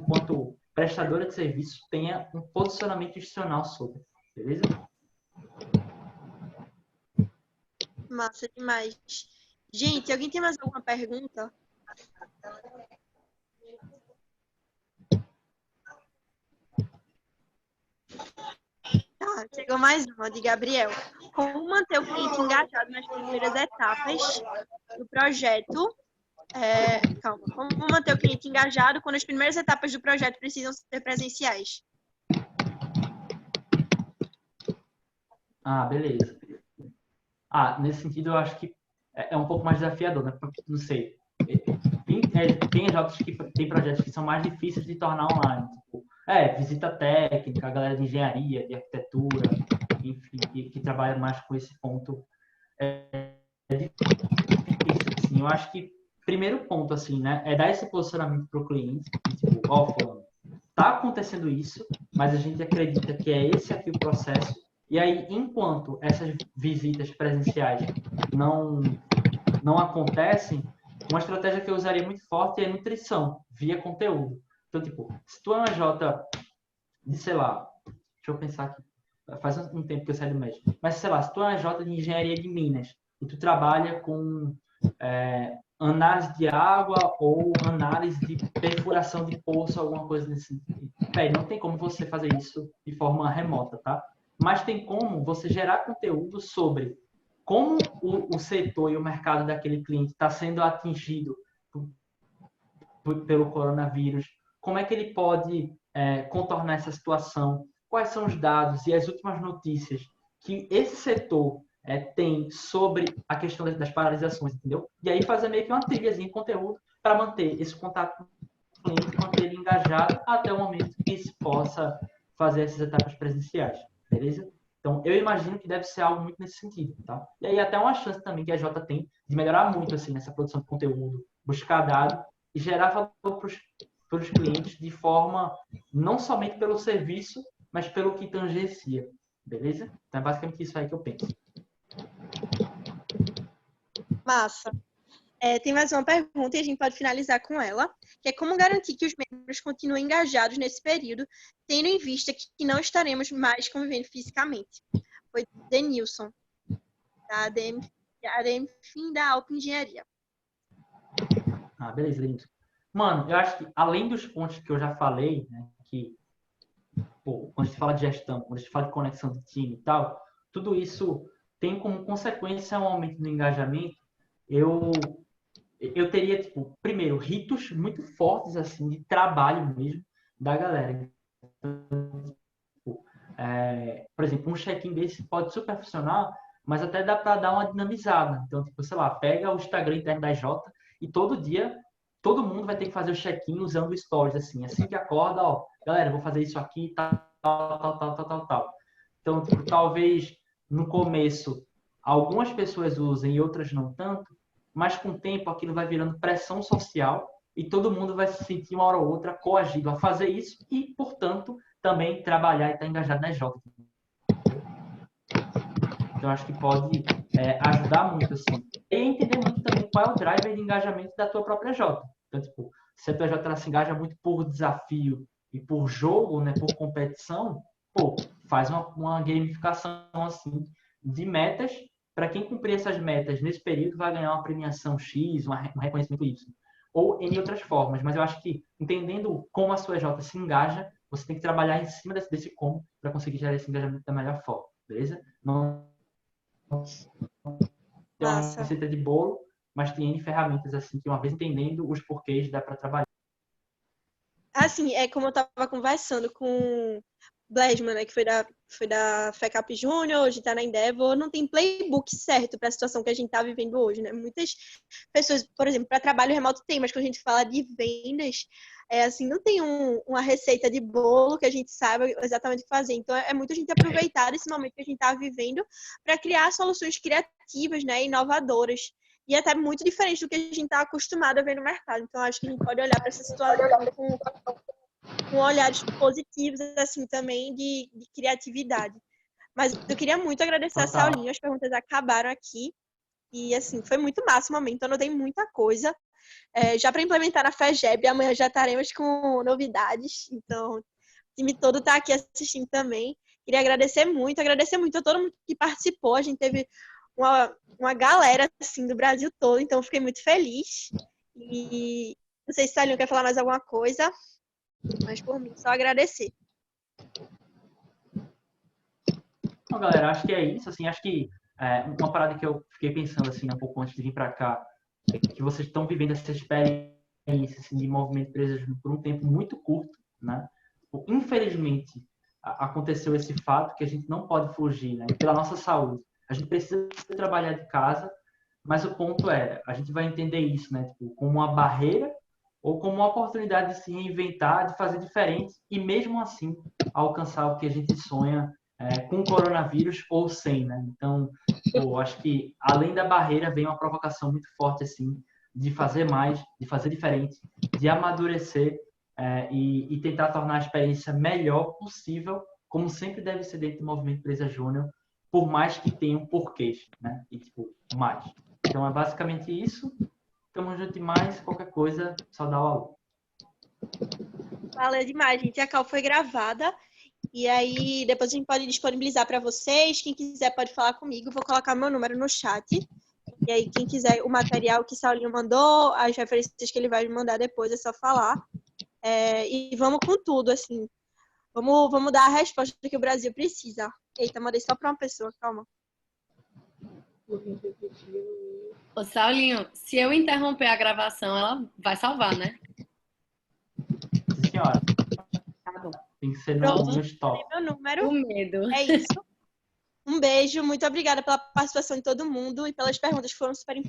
enquanto prestadora de serviço, tenha um posicionamento institucional sobre, beleza? Massa demais. Gente, alguém tem mais alguma pergunta? Tá, chegou mais uma, de Gabriel. Como manter o cliente engajado nas primeiras etapas do projeto? Como manter o cliente engajado quando as primeiras etapas do projeto precisam ser presenciais? Beleza. Nesse sentido, eu acho que é um pouco mais desafiador, né? Porque, não sei. Tem projetos que são mais difíceis de tornar online. Tipo, visita técnica, a galera de engenharia, de arquitetura, enfim, que trabalha mais com esse ponto. É difícil, assim. Eu acho que primeiro ponto, assim, né? É dar esse posicionamento para o cliente. Tipo, fulano, tá acontecendo isso, mas a gente acredita que é esse aqui o processo. E aí, enquanto essas visitas presenciais não acontecem, uma estratégia que eu usaria muito forte é nutrição, via conteúdo. Então, tipo, se tu é uma J de, sei lá, deixa eu pensar aqui, faz um tempo que eu saí do médico, mas sei lá, se tu é uma J de engenharia de Minas e tu trabalha com análise de água ou análise de perfuração de poço, alguma coisa nesse sentido. Não tem como você fazer isso de forma remota, tá? Mas tem como você gerar conteúdo sobre como o setor e o mercado daquele cliente está sendo atingido pelo coronavírus, como é que ele pode contornar essa situação, quais são os dados e as últimas notícias que esse setor tem sobre a questão das paralisações, entendeu? E aí fazer meio que uma trilhazinha de conteúdo para manter esse contato com o cliente, manter ele engajado até o momento que se possa fazer essas etapas presenciais, beleza? Então, eu imagino que deve ser algo muito nesse sentido, tá? E aí até uma chance também que a Jota tem de melhorar muito, assim, nessa produção de conteúdo, buscar dado e gerar valor para os clientes de forma não somente pelo serviço, mas pelo que tangencia, beleza? Então, é basicamente isso aí que eu penso. Massa. Tem mais uma pergunta e a gente pode finalizar com ela, que é como garantir que os membros continuem engajados nesse período, tendo em vista que não estaremos mais convivendo fisicamente. Foi Denilson, da ADM Fim da Alp Engenharia. Beleza, Denilson. Mano, eu acho que além dos pontos que eu já falei, né, que quando a gente fala de gestão, quando a gente fala de conexão de time e tal, tudo isso tem como consequência um aumento no engajamento. Eu teria, tipo, primeiro, ritos muito fortes, assim, de trabalho mesmo da galera. Por exemplo, um check-in desse pode super funcionar, mas até dá para dar uma dinamizada. Então, tipo, sei lá, pega o Instagram interno da Jota e todo dia todo mundo vai ter que fazer o check-in usando o Stories, assim que acorda, galera, vou fazer isso aqui, tal. Então, tipo, talvez no começo algumas pessoas usem e outras não tanto, mas com o tempo aquilo vai virando pressão social e todo mundo vai se sentir uma hora ou outra coagido a fazer isso e, portanto, também trabalhar e estar engajado na Jota. Então, acho que pode ajudar muito, assim. E entender muito também qual é o driver de engajamento da tua própria Jota. Então, tipo, se a tua Jota se engaja muito por desafio e por jogo, né, por competição, faz uma gamificação, assim, de metas. Para quem cumprir essas metas nesse período, vai ganhar uma premiação X, um reconhecimento Y. Ou em outras formas. Mas eu acho que, entendendo como a sua Jota se engaja, você tem que trabalhar em cima desse como para conseguir gerar esse engajamento da melhor forma. Beleza? Não tem uma receita de bolo, mas tem N ferramentas assim que uma vez entendendo os porquês dá para trabalhar. Assim, como eu estava conversando com Bledman, né, que foi da FECAP Júnior, hoje está na Endeavor, não tem playbook certo para a situação que a gente está vivendo hoje, né? Muitas pessoas, por exemplo, para trabalho remoto tem, mas quando a gente fala de vendas, assim, não tem uma receita de bolo que a gente saiba exatamente o que fazer. Então, é muito a gente aproveitar esse momento que a gente está vivendo para criar soluções criativas, né, inovadoras. e até muito diferente do que a gente está acostumado a ver no mercado. Então, acho que a gente pode olhar para essa situação com olhares positivos, assim, também de criatividade. Mas eu queria muito agradecer a Total. Saulinho, as perguntas acabaram aqui. E, assim, foi muito massa o momento, eu anotei muita coisa. Já para implementar na FEGEB, amanhã já estaremos com novidades. Então, o time todo está aqui assistindo também. Queria agradecer muito a todo mundo que participou. A gente teve uma galera, assim, do Brasil todo, então eu fiquei muito feliz. E não sei se o Saulinho quer falar mais alguma coisa, mas por mim, só agradecer. Então, galera, acho que é isso. Assim, acho que uma parada que eu fiquei pensando assim um pouco antes de vir para cá é que vocês estão vivendo essa experiência assim, de movimento empresas por um tempo muito curto, né? Infelizmente, aconteceu esse fato que a gente não pode fugir, né? Pela nossa saúde. A gente precisa trabalhar de casa, mas o ponto é, a gente vai entender isso, né? Tipo, como uma barreira ou como uma oportunidade de se reinventar, de fazer diferente e mesmo assim alcançar o que a gente sonha com o coronavírus ou sem, né? Então, acho que além da barreira vem uma provocação muito forte assim de fazer mais, de fazer diferente, de amadurecer e tentar tornar a experiência melhor possível, como sempre deve ser dentro do movimento Empresa Júnior, por mais que tenham porquês, né? E tipo, mais. Então é basicamente isso. Tamo junto demais, qualquer coisa, só dá o alô. Valeu demais, gente. A call foi gravada. E aí, depois a gente pode disponibilizar para vocês. Quem quiser pode falar comigo. Vou colocar meu número no chat. E aí, quem quiser o material que Saulinho mandou, as referências que ele vai me mandar depois, é só falar. E vamos com tudo, assim. Vamos dar a resposta que o Brasil precisa. Eita, mandei só para uma pessoa, calma. Ô, Saulinho, se eu interromper a gravação, ela vai salvar, né? Sim, senhora. Tá bom. Tem que ser Pronto, no stop. meu número. O medo. É isso. Um beijo, muito obrigada pela participação de todo mundo e pelas perguntas que foram super importantes.